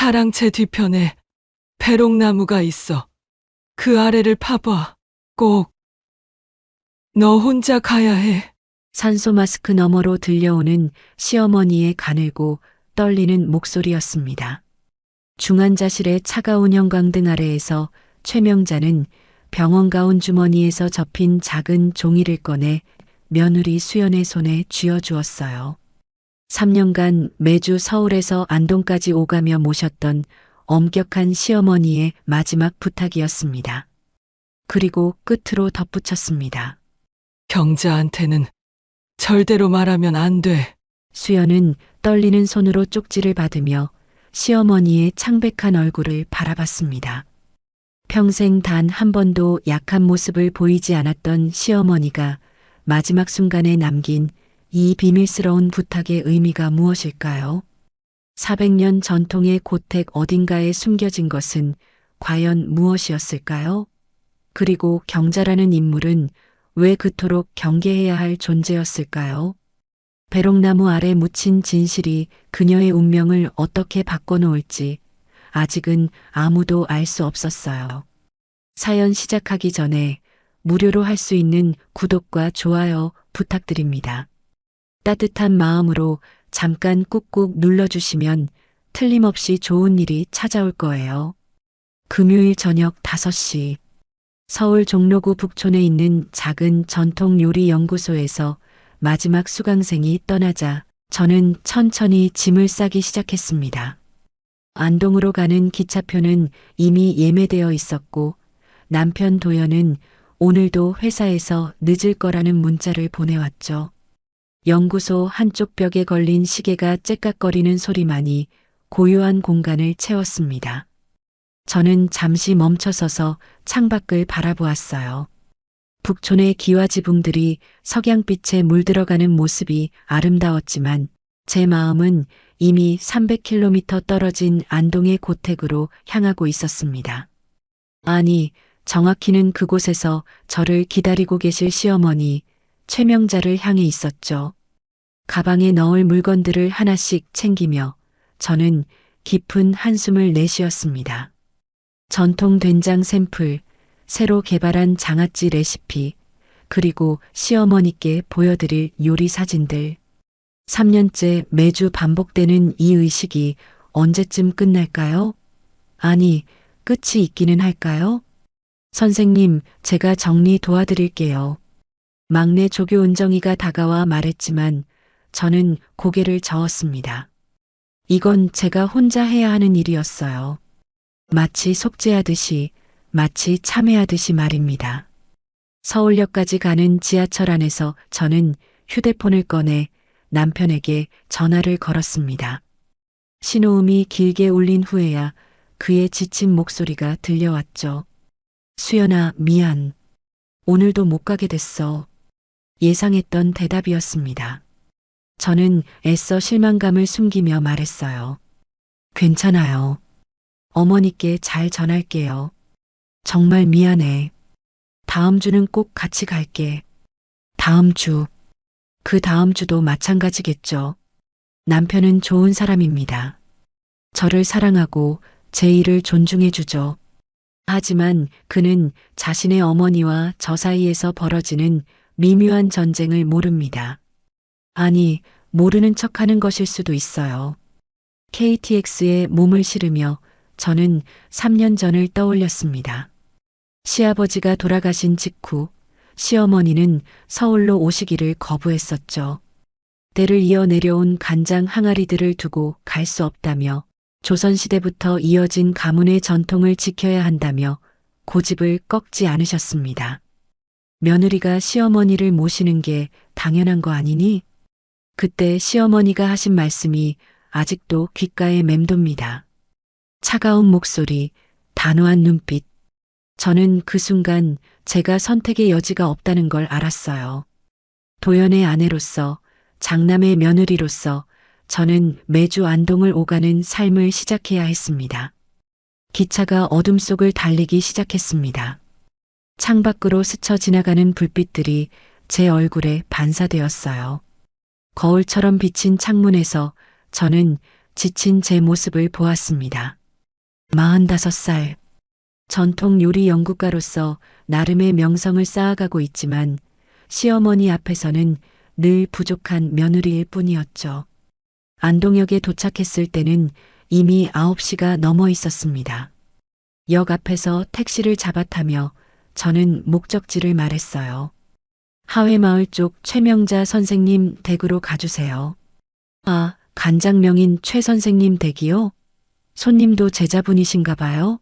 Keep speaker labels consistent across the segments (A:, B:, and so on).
A: 차량채 뒤편에 배롱나무가 있어. 그 아래를 파봐. 꼭. 너 혼자 가야 해.
B: 산소 마스크 너머로 들려오는 시어머니의 가늘고 떨리는 목소리였습니다. 중환자실의 차가운 형광등 아래에서 최명자는 병원 가운 주머니에서 접힌 작은 종이를 꺼내 며느리 수연의 손에 쥐어주었어요. 3년간 매주 서울에서 안동까지 오가며 모셨던 엄격한 시어머니의 마지막 부탁이었습니다. 그리고 끝으로 덧붙였습니다.
A: 경자한테는 절대로 말하면 안 돼.
B: 수연은 떨리는 손으로 쪽지를 받으며 시어머니의 창백한 얼굴을 바라봤습니다. 평생 단 한 번도 약한 모습을 보이지 않았던 시어머니가 마지막 순간에 남긴 이 비밀스러운 부탁의 의미가 무엇일까요? 400년 전통의 고택 어딘가에 숨겨진 것은 과연 무엇이었을까요? 그리고 경자라는 인물은 왜 그토록 경계해야 할 존재였을까요? 배롱나무 아래 묻힌 진실이 그녀의 운명을 어떻게 바꿔놓을지 아직은 아무도 알 수 없었어요. 사연 시작하기 전에 무료로 할 수 있는 구독과 좋아요 부탁드립니다. 따뜻한 마음으로 잠깐 꾹꾹 눌러주시면 틀림없이 좋은 일이 찾아올 거예요. 금요일 저녁 5시 서울 종로구 북촌에 있는 작은 전통 요리 연구소에서 마지막 수강생이 떠나자 저는 천천히 짐을 싸기 시작했습니다. 안동으로 가는 기차표는 이미 예매되어 있었고 남편 도연은 오늘도 회사에서 늦을 거라는 문자를 보내왔죠. 연구소 한쪽 벽에 걸린 시계가 째깍거리는 소리만이 고요한 공간을 채웠습니다. 저는 잠시 멈춰서서 창밖을 바라보았어요. 북촌의 기와지붕들이 석양빛에 물들어가는 모습이 아름다웠지만 제 마음은 이미 300km 떨어진 안동의 고택으로 향하고 있었습니다. 아니, 정확히는 그곳에서 저를 기다리고 계실 시어머니, 최명자를 향해 있었죠. 가방에 넣을 물건들을 하나씩 챙기며 저는 깊은 한숨을 내쉬었습니다. 전통 된장 샘플, 새로 개발한 장아찌 레시피, 그리고 시어머니께 보여드릴 요리 사진들. 3년째 매주 반복되는 이 의식이 언제쯤 끝날까요? 아니, 끝이 있기는 할까요? 선생님, 제가 정리 도와드릴게요. 막내 조교 은정이가 다가와 말했지만 저는 고개를 저었습니다. 이건 제가 혼자 해야 하는 일이었어요. 마치 속죄하듯이, 마치 참회하듯이 말입니다. 서울역까지 가는 지하철 안에서 저는 휴대폰을 꺼내 남편에게 전화를 걸었습니다. 신호음이 길게 울린 후에야 그의 지친 목소리가 들려왔죠. 수연아, 미안. 오늘도 못 가게 됐어. 예상했던 대답이었습니다. 저는 애써 실망감을 숨기며 말했어요. 괜찮아요. 어머니께 잘 전할게요. 정말 미안해. 다음 주는 꼭 같이 갈게. 다음 주. 그 다음 주도 마찬가지겠죠. 남편은 좋은 사람입니다. 저를 사랑하고 제 일을 존중해 주죠. 하지만 그는 자신의 어머니와 저 사이에서 벌어지는 미묘한 전쟁을 모릅니다. 아니, 모르는 척하는 것일 수도 있어요. KTX에 몸을 실으며 저는 3년 전을 떠올렸습니다. 시아버지가 돌아가신 직후 시어머니는 서울로 오시기를 거부했었죠. 때를 이어 내려온 간장 항아리들을 두고 갈 수 없다며 조선시대부터 이어진 가문의 전통을 지켜야 한다며 고집을 꺾지 않으셨습니다. 며느리가 시어머니를 모시는 게 당연한 거 아니니? 그때 시어머니가 하신 말씀이 아직도 귓가에 맴돕니다. 차가운 목소리, 단호한 눈빛. 저는 그 순간 제가 선택의 여지가 없다는 걸 알았어요. 도연의 아내로서, 장남의 며느리로서 저는 매주 안동을 오가는 삶을 시작해야 했습니다. 기차가 어둠 속을 달리기 시작했습니다. 창밖으로 스쳐 지나가는 불빛들이 제 얼굴에 반사되었어요. 거울처럼 비친 창문에서 저는 지친 제 모습을 보았습니다. 45살. 전통 요리 연구가로서 나름의 명성을 쌓아가고 있지만 시어머니 앞에서는 늘 부족한 며느리일 뿐이었죠. 안동역에 도착했을 때는 이미 9시가 넘어 있었습니다. 역 앞에서 택시를 잡아타며 저는 목적지를 말했어요. 하회마을 쪽 최명자 선생님 댁으로 가주세요. 아, 간장명인 최 선생님 댁이요? 손님도 제자분이신가 봐요?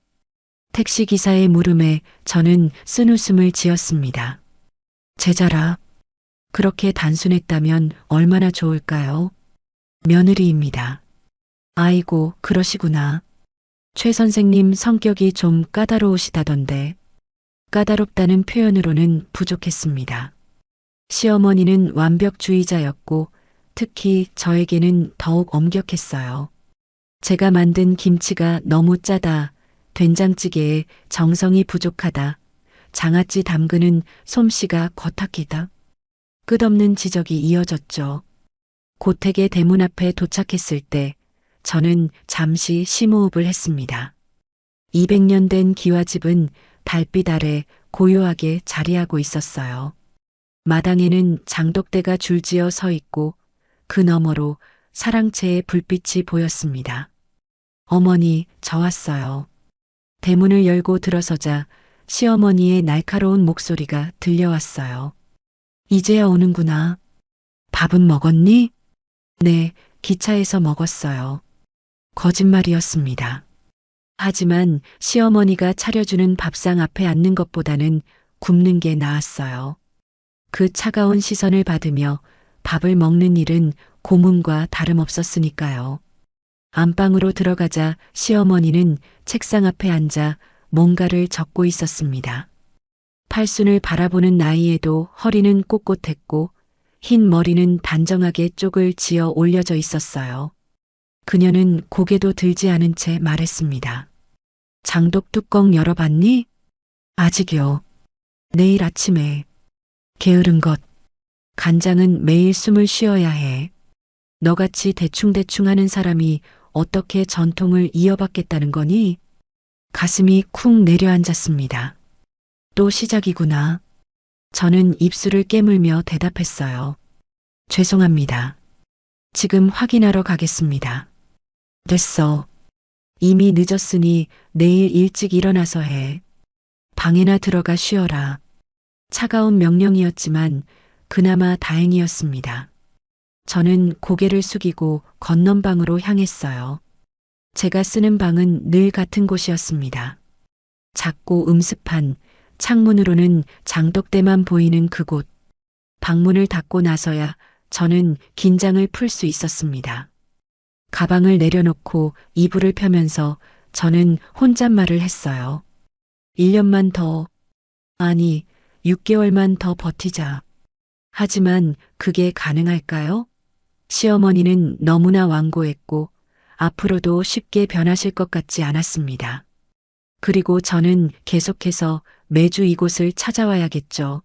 B: 택시기사의 물음에 저는 쓴웃음을 지었습니다. 제자라. 그렇게 단순했다면 얼마나 좋을까요? 며느리입니다. 아이고, 그러시구나. 최 선생님 성격이 좀 까다로우시다던데. 까다롭다는 표현으로는 부족했습니다. 시어머니는 완벽주의자였고 특히 저에게는 더욱 엄격했어요. 제가 만든 김치가 너무 짜다, 된장찌개에 정성이 부족하다, 장아찌 담그는 솜씨가 겉핥기다. 끝없는 지적이 이어졌죠. 고택의 대문 앞에 도착했을 때 저는 잠시 심호흡을 했습니다. 200년 된 기와집은 달빛 아래 고요하게 자리하고 있었어요. 마당에는 장독대가 줄지어 서 있고 그 너머로 사랑채의 불빛이 보였습니다. 어머니, 저 왔어요. 대문을 열고 들어서자 시어머니의 날카로운 목소리가 들려왔어요. 이제야 오는구나. 밥은 먹었니? 네, 기차에서 먹었어요. 거짓말이었습니다. 하지만 시어머니가 차려주는 밥상 앞에 앉는 것보다는 굶는 게 나았어요. 그 차가운 시선을 받으며 밥을 먹는 일은 고문과 다름없었으니까요. 안방으로 들어가자 시어머니는 책상 앞에 앉아 뭔가를 적고 있었습니다. 팔순을 바라보는 나이에도 허리는 꼿꼿했고 흰 머리는 단정하게 쪽을 지어 올려져 있었어요. 그녀는 고개도 들지 않은 채 말했습니다. 장독 뚜껑 열어봤니? 아직요. 내일 아침에. 게으른 것. 간장은 매일 숨을 쉬어야 해. 너같이 대충대충 하는 사람이 어떻게 전통을 이어받겠다는 거니? 가슴이 쿵 내려앉았습니다. 또 시작이구나. 저는 입술을 깨물며 대답했어요. 죄송합니다. 지금 확인하러 가겠습니다. 됐어. 이미 늦었으니 내일 일찍 일어나서 해. 방에나 들어가 쉬어라. 차가운 명령이었지만 그나마 다행이었습니다. 저는 고개를 숙이고 건넌방으로 향했어요. 제가 쓰는 방은 늘 같은 곳이었습니다. 작고 음습한 창문으로는 장독대만 보이는 그곳. 방문을 닫고 나서야 저는 긴장을 풀 수 있었습니다. 가방을 내려놓고 이불을 펴면서 저는 혼잣말을 했어요. 1년만 더, 아니, 6개월만 더 버티자. 하지만 그게 가능할까요? 시어머니는 너무나 완고했고 앞으로도 쉽게 변하실 것 같지 않았습니다. 그리고 저는 계속해서 매주 이곳을 찾아와야겠죠.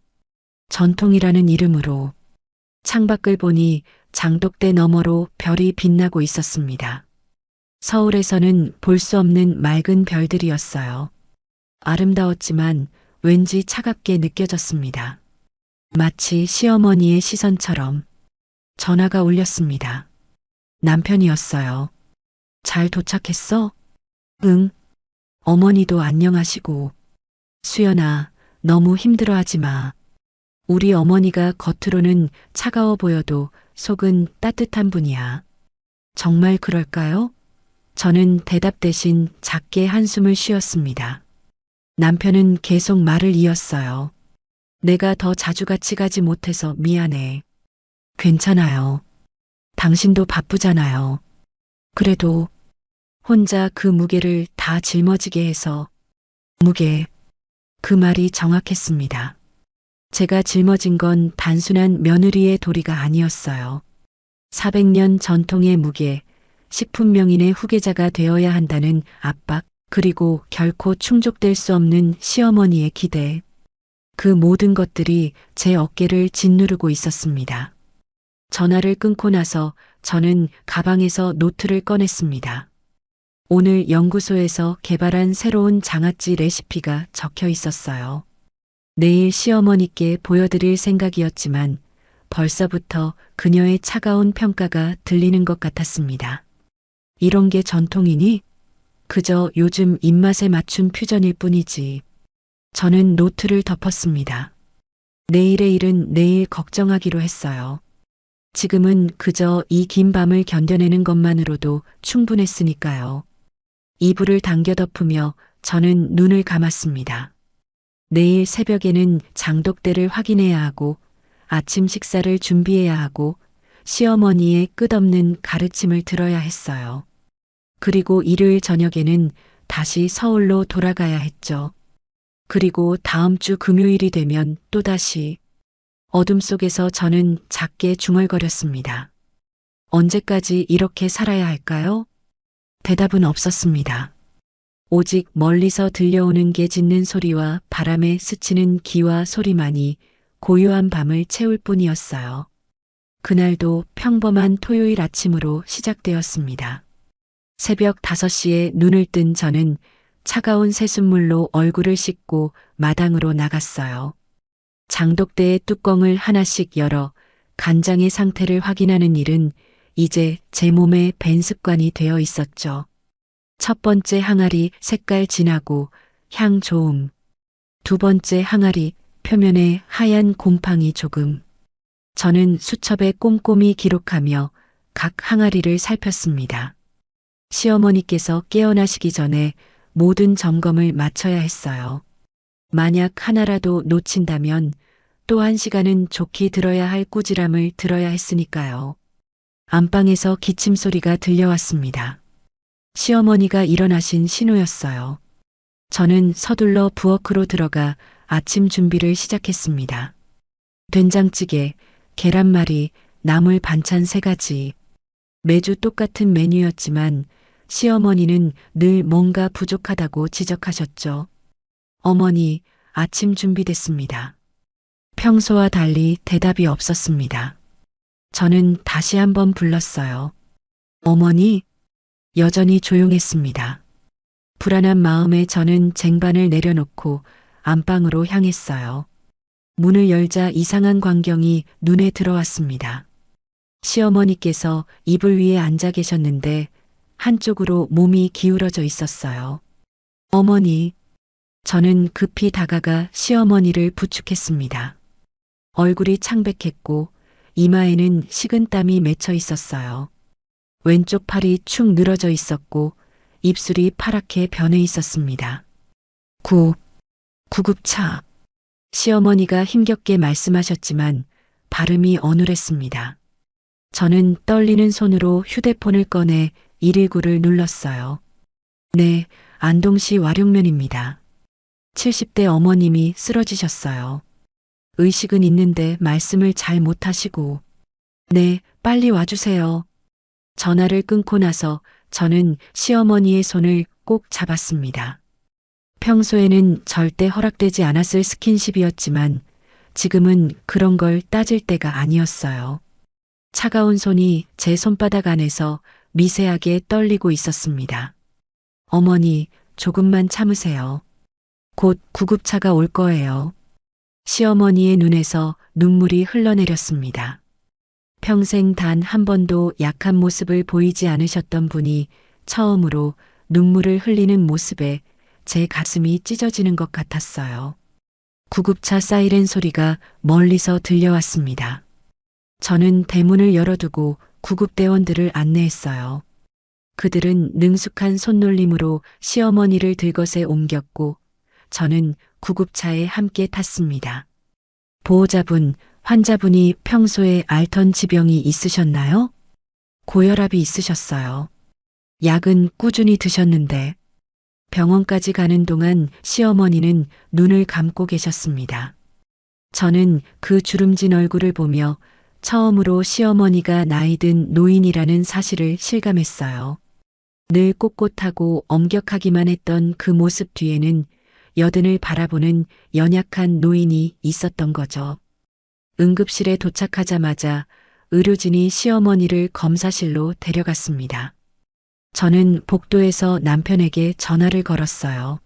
B: 전통이라는 이름으로. 창밖을 보니 장독대 너머로 별이 빛나고 있었습니다. 서울에서는 볼 수 없는 맑은 별들이었어요. 아름다웠지만 왠지 차갑게 느껴졌습니다. 마치 시어머니의 시선처럼. 전화가 울렸습니다. 남편이었어요. 잘 도착했어? 응. 어머니도 안녕하시고. 수연아, 너무 힘들어하지 마. 우리 어머니가 겉으로는 차가워 보여도 속은 따뜻한 분이야. 정말 그럴까요? 저는 대답 대신 작게 한숨을 쉬었습니다. 남편은 계속 말을 이었어요. 내가 더 자주 같이 가지 못해서 미안해. 괜찮아요. 당신도 바쁘잖아요. 그래도 혼자 그 무게를 다 짊어지게 해서. 무게. 그 말이 정확했습니다. 제가 짊어진 건 단순한 며느리의 도리가 아니었어요. 400년 전통의 무게, 식품명인의 후계자가 되어야 한다는 압박, 그리고 결코 충족될 수 없는 시어머니의 기대. 그 모든 것들이 제 어깨를 짓누르고 있었습니다. 전화를 끊고 나서 저는 가방에서 노트를 꺼냈습니다. 오늘 연구소에서 개발한 새로운 장아찌 레시피가 적혀 있었어요. 내일 시어머니께 보여드릴 생각이었지만 벌써부터 그녀의 차가운 평가가 들리는 것 같았습니다. 이런 게 전통이니? 그저 요즘 입맛에 맞춘 퓨전일 뿐이지. 저는 노트를 덮었습니다. 내일의 일은 내일 걱정하기로 했어요. 지금은 그저 이 긴 밤을 견뎌내는 것만으로도 충분했으니까요. 이불을 당겨 덮으며 저는 눈을 감았습니다. 내일 새벽에는 장독대를 확인해야 하고 아침 식사를 준비해야 하고 시어머니의 끝없는 가르침을 들어야 했어요. 그리고 일요일 저녁에는 다시 서울로 돌아가야 했죠. 그리고 다음 주 금요일이 되면 또다시 어둠 속에서 저는 작게 중얼거렸습니다. 언제까지 이렇게 살아야 할까요? 대답은 없었습니다. 오직 멀리서 들려오는 개 짖는 소리와 바람에 스치는 기와 소리만이 고요한 밤을 채울 뿐이었어요. 그날도 평범한 토요일 아침으로 시작되었습니다. 새벽 5시에 눈을 뜬 저는 차가운 새순물로 얼굴을 씻고 마당으로 나갔어요. 장독대의 뚜껑을 하나씩 열어 간장의 상태를 확인하는 일은 이제 제 몸에 밴 습관이 되어 있었죠. 첫 번째 항아리 색깔 진하고 향 좋음. 두 번째 항아리 표면에 하얀 곰팡이 조금. 저는 수첩에 꼼꼼히 기록하며 각 항아리를 살폈습니다. 시어머니께서 깨어나시기 전에 모든 점검을 마쳐야 했어요. 만약 하나라도 놓친다면 또 1시간은 좋게 들어야 할 꾸지람을 들어야 했으니까요. 안방에서 기침 소리가 들려왔습니다. 시어머니가 일어나신 신호였어요. 저는 서둘러 부엌으로 들어가 아침 준비를 시작했습니다. 된장찌개, 계란말이, 나물 반찬 3가지. 매주 똑같은 메뉴였지만 시어머니는 늘 뭔가 부족하다고 지적하셨죠. 어머니, 아침 준비됐습니다. 평소와 달리 대답이 없었습니다. 저는 다시 한번 불렀어요. 어머니, 여전히 조용했습니다. 불안한 마음에 저는 쟁반을 내려놓고 안방으로 향했어요. 문을 열자 이상한 광경이 눈에 들어왔습니다. 시어머니께서 이불 위에 앉아 계셨는데 한쪽으로 몸이 기울어져 있었어요. 어머니, 저는 급히 다가가 시어머니를 부축했습니다. 얼굴이 창백했고 이마에는 식은땀이 맺혀 있었어요. 왼쪽 팔이 축 늘어져 있었고 입술이 파랗게 변해 있었습니다. 구급차. 시어머니가 힘겹게 말씀하셨지만 발음이 어눌했습니다. 저는 떨리는 손으로 휴대폰을 꺼내 119를 눌렀어요. 네, 안동시 와룡면입니다. 70대 어머님이 쓰러지셨어요. 의식은 있는데 말씀을 잘 못하시고. 네, 빨리 와주세요. 전화를 끊고 나서 저는 시어머니의 손을 꼭 잡았습니다. 평소에는 절대 허락되지 않았을 스킨십이었지만 지금은 그런 걸 따질 때가 아니었어요. 차가운 손이 제 손바닥 안에서 미세하게 떨리고 있었습니다. 어머니, 조금만 참으세요. 곧 구급차가 올 거예요. 시어머니의 눈에서 눈물이 흘러내렸습니다. 평생 단 한 번도 약한 모습을 보이지 않으셨던 분이 처음으로 눈물을 흘리는 모습에 제 가슴이 찢어지는 것 같았어요. 구급차 사이렌 소리가 멀리서 들려왔습니다. 저는 대문을 열어두고 구급대원들을 안내했어요. 그들은 능숙한 손놀림으로 시어머니를 들것에 옮겼고 저는 구급차에 함께 탔습니다. 보호자분, 환자분이 평소에 앓던 지병이 있으셨나요? 고혈압이 있으셨어요. 약은 꾸준히 드셨는데 병원까지 가는 동안 시어머니는 눈을 감고 계셨습니다. 저는 그 주름진 얼굴을 보며 처음으로 시어머니가 나이든 노인이라는 사실을 실감했어요. 늘 꼿꼿하고 엄격하기만 했던 그 모습 뒤에는 여든을 바라보는 연약한 노인이 있었던 거죠. 응급실에 도착하자마자 의료진이 시어머니를 검사실로 데려갔습니다. 저는 복도에서 남편에게 전화를 걸었어요.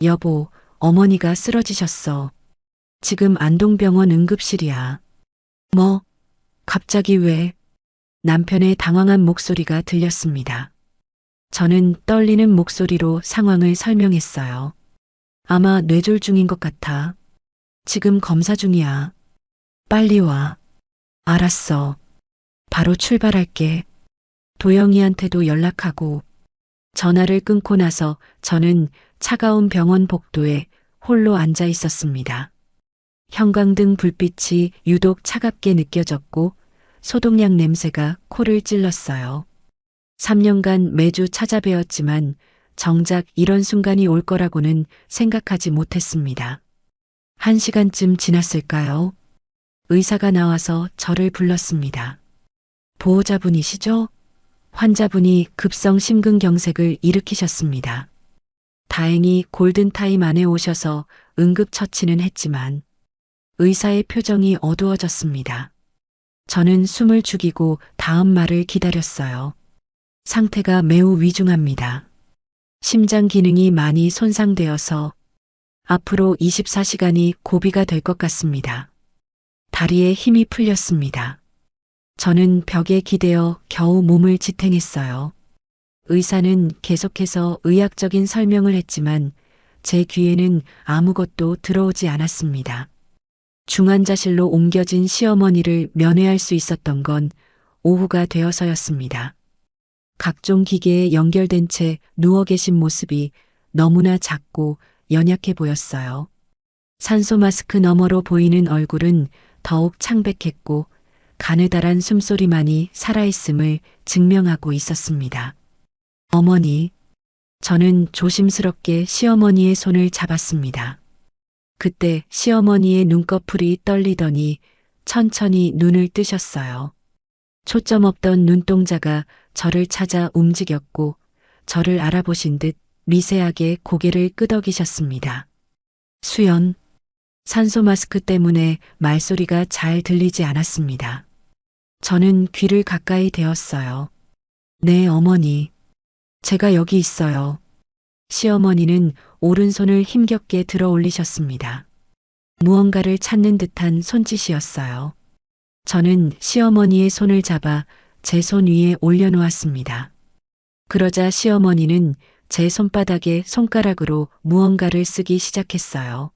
B: 여보, 어머니가 쓰러지셨어. 지금 안동병원 응급실이야. 뭐? 갑자기 왜? 남편의 당황한 목소리가 들렸습니다. 저는 떨리는 목소리로 상황을 설명했어요. 아마 뇌졸중인 것 같아. 지금 검사 중이야. 빨리 와. 알았어. 바로 출발할게. 도영이한테도 연락하고. 전화를 끊고 나서 저는 차가운 병원 복도에 홀로 앉아 있었습니다. 형광등 불빛이 유독 차갑게 느껴졌고 소독약 냄새가 코를 찔렀어요. 3년간 매주 찾아뵈었지만 정작 이런 순간이 올 거라고는 생각하지 못했습니다. 1시간쯤 지났을까요? 의사가 나와서 저를 불렀습니다. 보호자분이시죠? 환자분이 급성 심근경색을 일으키셨습니다. 다행히 골든타임 안에 오셔서 응급처치는 했지만 의사의 표정이 어두워졌습니다. 저는 숨을 죽이고 다음 말을 기다렸어요. 상태가 매우 위중합니다. 심장 기능이 많이 손상되어서 앞으로 24시간이 고비가 될 것 같습니다. 다리에 힘이 풀렸습니다. 저는 벽에 기대어 겨우 몸을 지탱했어요. 의사는 계속해서 의학적인 설명을 했지만 제 귀에는 아무것도 들어오지 않았습니다. 중환자실로 옮겨진 시어머니를 면회할 수 있었던 건 오후가 되어서였습니다. 각종 기계에 연결된 채 누워 계신 모습이 너무나 작고 연약해 보였어요. 산소 마스크 너머로 보이는 얼굴은 더욱 창백했고 가느다란 숨소리만이 살아있음을 증명하고 있었습니다. 어머니, 저는 조심스럽게 시어머니의 손을 잡았습니다. 그때 시어머니의 눈꺼풀이 떨리더니 천천히 눈을 뜨셨어요. 초점 없던 눈동자가 저를 찾아 움직였고 저를 알아보신 듯 미세하게 고개를 끄덕이셨습니다. 수연, 산소 마스크 때문에 말소리가 잘 들리지 않았습니다. 저는 귀를 가까이 대었어요. 네, 어머니. 제가 여기 있어요. 시어머니는 오른손을 힘겹게 들어 올리셨습니다. 무언가를 찾는 듯한 손짓이었어요. 저는 시어머니의 손을 잡아 제 손 위에 올려놓았습니다. 그러자 시어머니는 제 손바닥에 손가락으로 무언가를 쓰기 시작했어요.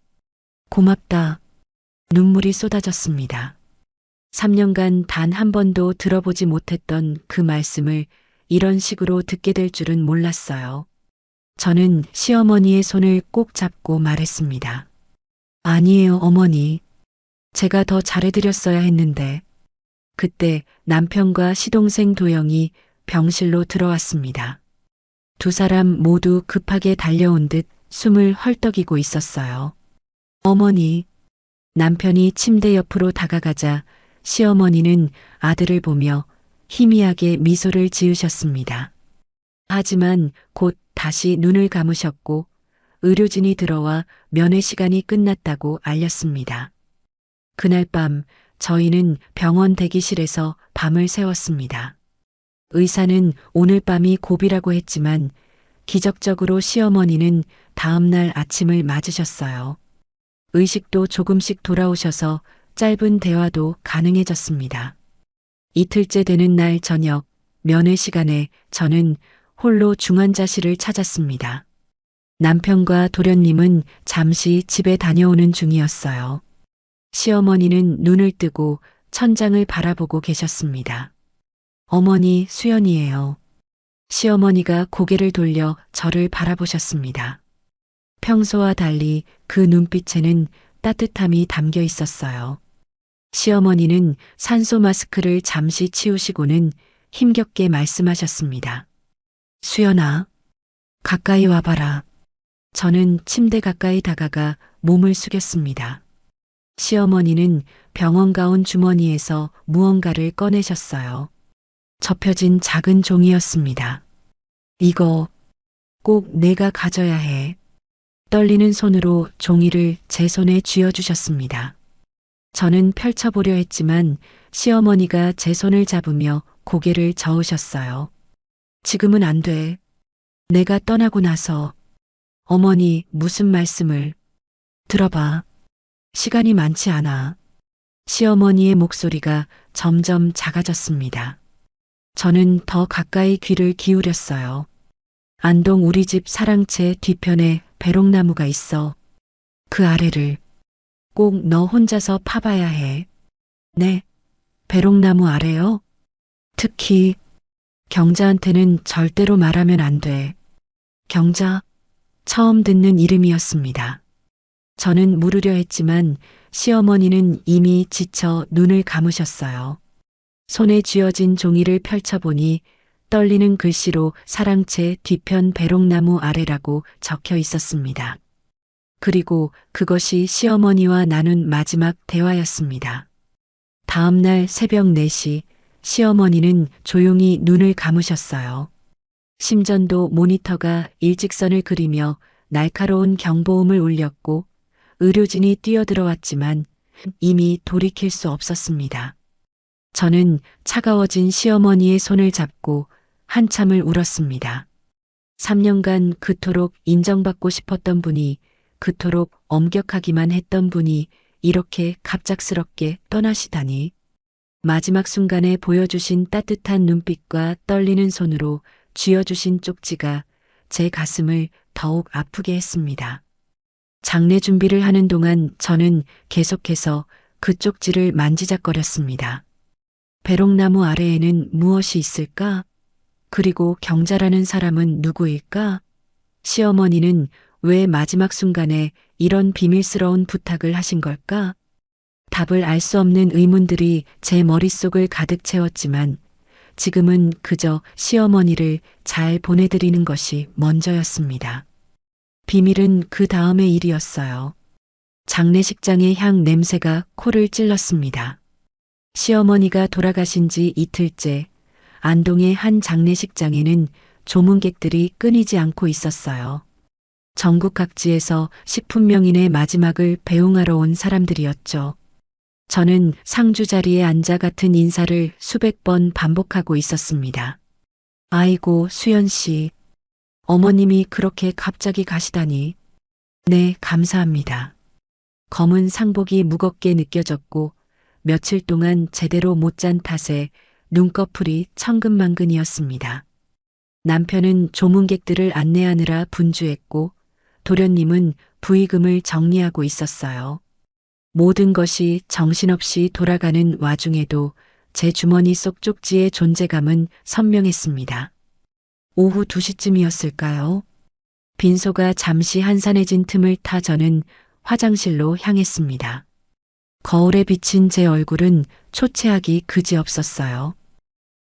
B: 고맙다. 눈물이 쏟아졌습니다. 3년간 단 한 번도 들어보지 못했던 그 말씀을 이런 식으로 듣게 될 줄은 몰랐어요. 저는 시어머니의 손을 꼭 잡고 말했습니다. 아니에요, 어머니. 제가 더 잘해드렸어야 했는데. 그때 남편과 시동생 도영이 병실로 들어왔습니다. 두 사람 모두 급하게 달려온 듯 숨을 헐떡이고 있었어요. 어머니, 남편이 침대 옆으로 다가가자 시어머니는 아들을 보며 희미하게 미소를 지으셨습니다. 하지만 곧 다시 눈을 감으셨고 의료진이 들어와 면회 시간이 끝났다고 알렸습니다. 그날 밤 저희는 병원 대기실에서 밤을 새웠습니다. 의사는 오늘 밤이 고비라고 했지만 기적적으로 시어머니는 다음날 아침을 맞으셨어요. 의식도 조금씩 돌아오셔서 짧은 대화도 가능해졌습니다. 이틀째 되는 날 저녁 면회 시간에 저는 홀로 중환자실을 찾았습니다. 남편과 도련님은 잠시 집에 다녀오는 중이었어요. 시어머니는 눈을 뜨고 천장을 바라보고 계셨습니다. 어머니, 수연이에요. 시어머니가 고개를 돌려 저를 바라보셨습니다. 평소와 달리 그 눈빛에는 따뜻함이 담겨 있었어요. 시어머니는 산소 마스크를 잠시 치우시고는 힘겹게 말씀하셨습니다. 수연아, 가까이 와봐라. 저는 침대 가까이 다가가 몸을 숙였습니다. 시어머니는 병원 가운 주머니에서 무언가를 꺼내셨어요. 접혀진 작은 종이였습니다. 이거 꼭 내가 가져야 해. 떨리는 손으로 종이를 제 손에 쥐어주셨습니다. 저는 펼쳐보려 했지만 시어머니가 제 손을 잡으며 고개를 저으셨어요. 지금은 안 돼. 내가 떠나고 나서. 어머니, 무슨 말씀을. 들어봐. 시간이 많지 않아. 시어머니의 목소리가 점점 작아졌습니다. 저는 더 가까이 귀를 기울였어요. 안동 우리 집 사랑채 뒤편에 배롱나무가 있어. 그 아래를 꼭 너 혼자서 파봐야 해. 네, 배롱나무 아래요? 특히 경자한테는 절대로 말하면 안 돼. 경자, 처음 듣는 이름이었습니다. 저는 물으려 했지만 시어머니는 이미 지쳐 눈을 감으셨어요. 손에 쥐어진 종이를 펼쳐보니 떨리는 글씨로 사랑채 뒤편 배롱나무 아래라고 적혀 있었습니다. 그리고 그것이 시어머니와 나눈 마지막 대화였습니다. 다음 날 새벽 4시 시어머니는 조용히 눈을 감으셨어요. 심전도 모니터가 일직선을 그리며 날카로운 경보음을 울렸고 의료진이 뛰어들어왔지만 이미 돌이킬 수 없었습니다. 저는 차가워진 시어머니의 손을 잡고 한참을 울었습니다. 3년간 그토록 인정받고 싶었던 분이, 그토록 엄격하기만 했던 분이 이렇게 갑작스럽게 떠나시다니. 마지막 순간에 보여주신 따뜻한 눈빛과 떨리는 손으로 쥐어주신 쪽지가 제 가슴을 더욱 아프게 했습니다. 장례 준비를 하는 동안 저는 계속해서 그 쪽지를 만지작거렸습니다. 배롱나무 아래에는 무엇이 있을까? 그리고 경자라는 사람은 누구일까? 시어머니는 왜 마지막 순간에 이런 비밀스러운 부탁을 하신 걸까? 답을 알 수 없는 의문들이 제 머릿속을 가득 채웠지만 지금은 그저 시어머니를 잘 보내드리는 것이 먼저였습니다. 비밀은 그 다음의 일이었어요. 장례식장의 향 냄새가 코를 찔렀습니다. 시어머니가 돌아가신 지 이틀째 안동의 한 장례식장에는 조문객들이 끊이지 않고 있었어요. 전국 각지에서 식품명인의 마지막을 배웅하러 온 사람들이었죠. 저는 상주 자리에 앉아 같은 인사를 수백 번 반복하고 있었습니다. 아이고, 수연 씨. 어머님이 그렇게 갑자기 가시다니. 네, 감사합니다. 검은 상복이 무겁게 느껴졌고 며칠 동안 제대로 못 잔 탓에 눈꺼풀이 천근만근이었습니다. 남편은 조문객들을 안내하느라 분주했고 도련님은 부의금을 정리하고 있었어요. 모든 것이 정신없이 돌아가는 와중에도 제 주머니 속 쪽지의 존재감은 선명했습니다. 오후 2시쯤이었을까요? 빈소가 잠시 한산해진 틈을 타 저는 화장실로 향했습니다. 거울에 비친 제 얼굴은 초췌하기 그지없었어요.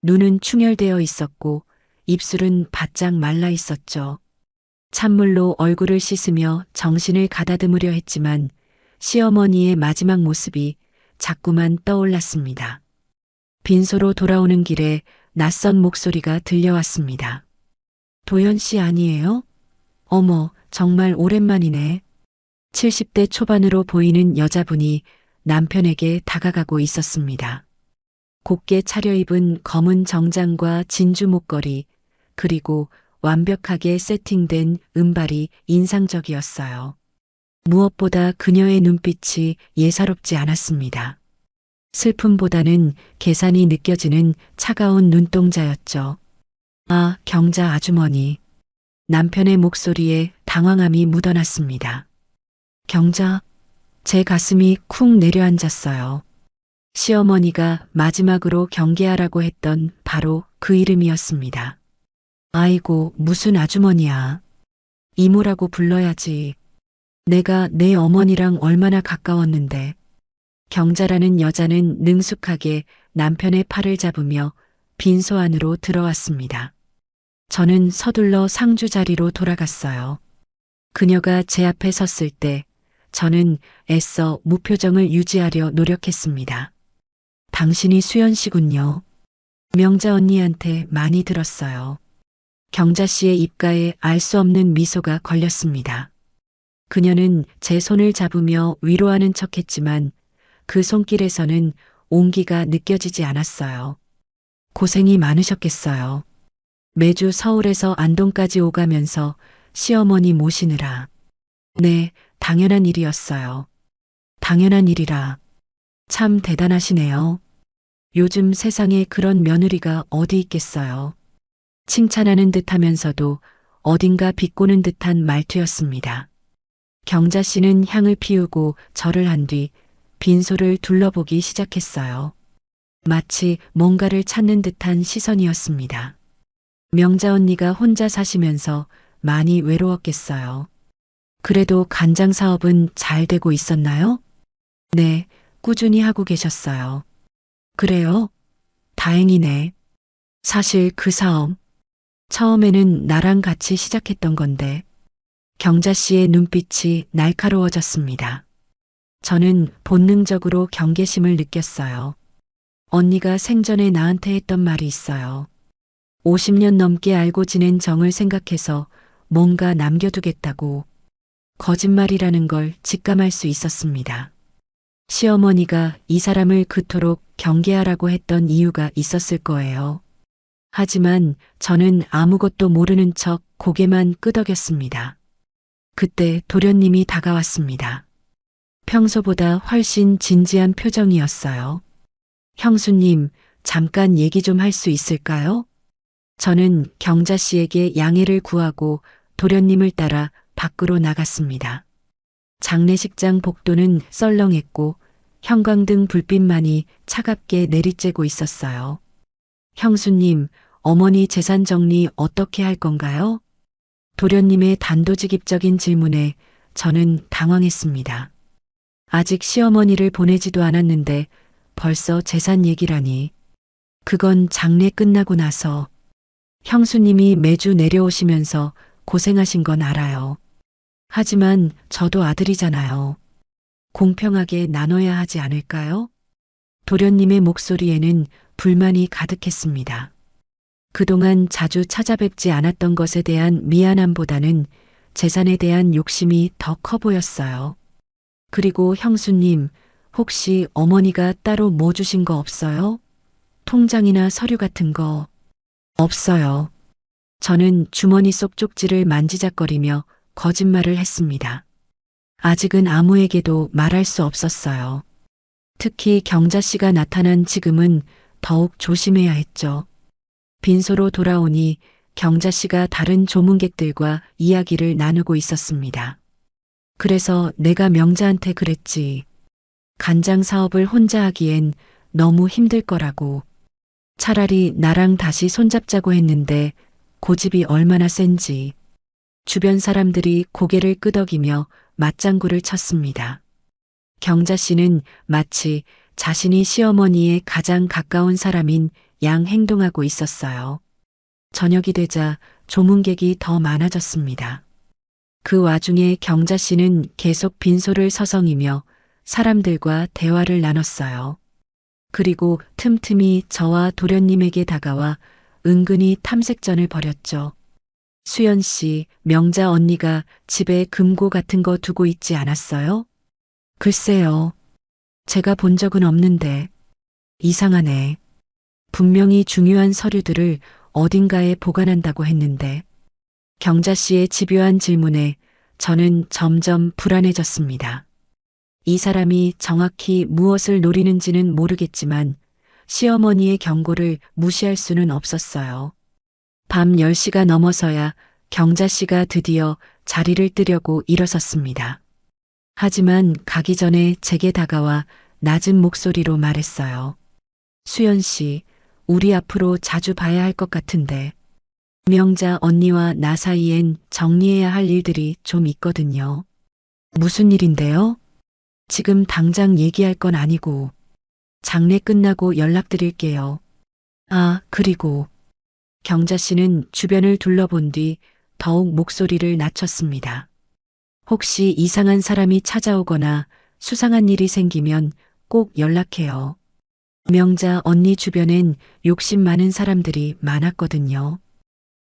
B: 눈은 충혈되어 있었고 입술은 바짝 말라 있었죠. 찬물로 얼굴을 씻으며 정신을 가다듬으려 했지만 시어머니의 마지막 모습이 자꾸만 떠올랐습니다. 빈소로 돌아오는 길에 낯선 목소리가 들려왔습니다. 도연 씨 아니에요? 어머, 정말 오랜만이네. 70대 초반으로 보이는 여자분이 남편에게 다가가고 있었습니다. 곱게 차려입은 검은 정장과 진주 목걸이, 그리고 완벽하게 세팅된 은발이 인상적이었어요. 무엇보다 그녀의 눈빛이 예사롭지 않았습니다. 슬픔보다는 계산이 느껴지는 차가운 눈동자였죠. 아, 경자 아주머니. 남편의 목소리에 당황함이 묻어났습니다. 경자, 제 가슴이 쿵 내려앉았어요. 시어머니가 마지막으로 경계하라고 했던 바로 그 이름이었습니다. 아이고, 무슨 아주머니야. 이모라고 불러야지. 내가 내 어머니랑 얼마나 가까웠는데. 경자라는 여자는 능숙하게 남편의 팔을 잡으며 빈소 안으로 들어왔습니다. 저는 서둘러 상주 자리로 돌아갔어요. 그녀가 제 앞에 섰을 때 저는 애써 무표정을 유지하려 노력했습니다. 당신이 수연 씨군요. 명자 언니한테 많이 들었어요. 경자 씨의 입가에 알 수 없는 미소가 걸렸습니다. 그녀는 제 손을 잡으며 위로하는 척했지만 그 손길에서는 온기가 느껴지지 않았어요. 고생이 많으셨겠어요. 매주 서울에서 안동까지 오가면서 시어머니 모시느라. 네, 당연한 일이었어요. 당연한 일이라. 참 대단하시네요. 요즘 세상에 그런 며느리가 어디 있겠어요. 칭찬하는 듯 하면서도 어딘가 비꼬는 듯한 말투였습니다. 경자 씨는 향을 피우고 절을 한 뒤 빈소를 둘러보기 시작했어요. 마치 뭔가를 찾는 듯한 시선이었습니다. 명자 언니가 혼자 사시면서 많이 외로웠겠어요. 그래도 간장 사업은 잘 되고 있었나요? 네, 꾸준히 하고 계셨어요. 그래요? 다행이네. 사실 그 사업, 처음에는 나랑 같이 시작했던 건데, 경자 씨의 눈빛이 날카로워졌습니다. 저는 본능적으로 경계심을 느꼈어요. 언니가 생전에 나한테 했던 말이 있어요. 50년 넘게 알고 지낸 정을 생각해서 뭔가 남겨두겠다고. 거짓말이라는 걸 직감할 수 있었습니다. 시어머니가 이 사람을 그토록 경계하라고 했던 이유가 있었을 거예요. 하지만 저는 아무것도 모르는 척 고개만 끄덕였습니다. 그때 도련님이 다가왔습니다. 평소보다 훨씬 진지한 표정이었어요. 형수님, 잠깐 얘기 좀 할 수 있을까요? 저는 경자 씨에게 양해를 구하고 도련님을 따라 밖으로 나갔습니다. 장례식장 복도는 썰렁했고 형광등 불빛만이 차갑게 내리쬐고 있었어요. 형수님, 어머니 재산 정리 어떻게 할 건가요? 도련님의 단도직입적인 질문에 저는 당황했습니다. 아직 시어머니를 보내지도 않았는데 벌써 재산 얘기라니. 그건 장례 끝나고 나서. 형수님이 매주 내려오시면서 고생하신 건 알아요. 하지만 저도 아들이잖아요. 공평하게 나눠야 하지 않을까요? 도련님의 목소리에는 불만이 가득했습니다. 그동안 자주 찾아뵙지 않았던 것에 대한 미안함보다는 재산에 대한 욕심이 더 커 보였어요. 그리고 형수님, 혹시 어머니가 따로 뭐 주신 거 없어요? 통장이나 서류 같은 거. 없어요. 저는 주머니 속 쪽지를 만지작거리며 거짓말을 했습니다. 아직은 아무에게도 말할 수 없었어요. 특히 경자 씨가 나타난 지금은 더욱 조심해야 했죠. 빈소로 돌아오니 경자 씨가 다른 조문객들과 이야기를 나누고 있었습니다. 그래서 내가 명자한테 그랬지. 간장 사업을 혼자 하기엔 너무 힘들 거라고. 차라리 나랑 다시 손잡자고 했는데 고집이 얼마나 센지. 주변 사람들이 고개를 끄덕이며 맞장구를 쳤습니다. 경자 씨는 마치 자신이 시어머니의 가장 가까운 사람인 양 행동하고 있었어요. 저녁이 되자 조문객이 더 많아졌습니다. 그 와중에 경자 씨는 계속 빈소를 서성이며 사람들과 대화를 나눴어요. 그리고 틈틈이 저와 도련님에게 다가와 은근히 탐색전을 벌였죠. 수연 씨, 명자 언니가 집에 금고 같은 거 두고 있지 않았어요? 글쎄요. 제가 본 적은 없는데. 이상하네. 분명히 중요한 서류들을 어딘가에 보관한다고 했는데. 경자 씨의 집요한 질문에 저는 점점 불안해졌습니다. 이 사람이 정확히 무엇을 노리는지는 모르겠지만 시어머니의 경고를 무시할 수는 없었어요. 밤 10시가 넘어서야 경자 씨가 드디어 자리를 뜨려고 일어섰습니다. 하지만 가기 전에 제게 다가와 낮은 목소리로 말했어요. 수연 씨, 우리 앞으로 자주 봐야 할 것 같은데. 명자 언니와 나 사이엔 정리해야 할 일들이 좀 있거든요. 무슨 일인데요? 지금 당장 얘기할 건 아니고. 장례 끝나고 연락드릴게요. 아, 그리고. 경자 씨는 주변을 둘러본 뒤 더욱 목소리를 낮췄습니다. 혹시 이상한 사람이 찾아오거나 수상한 일이 생기면 꼭 연락해요. 명자 언니 주변엔 욕심 많은 사람들이 많았거든요.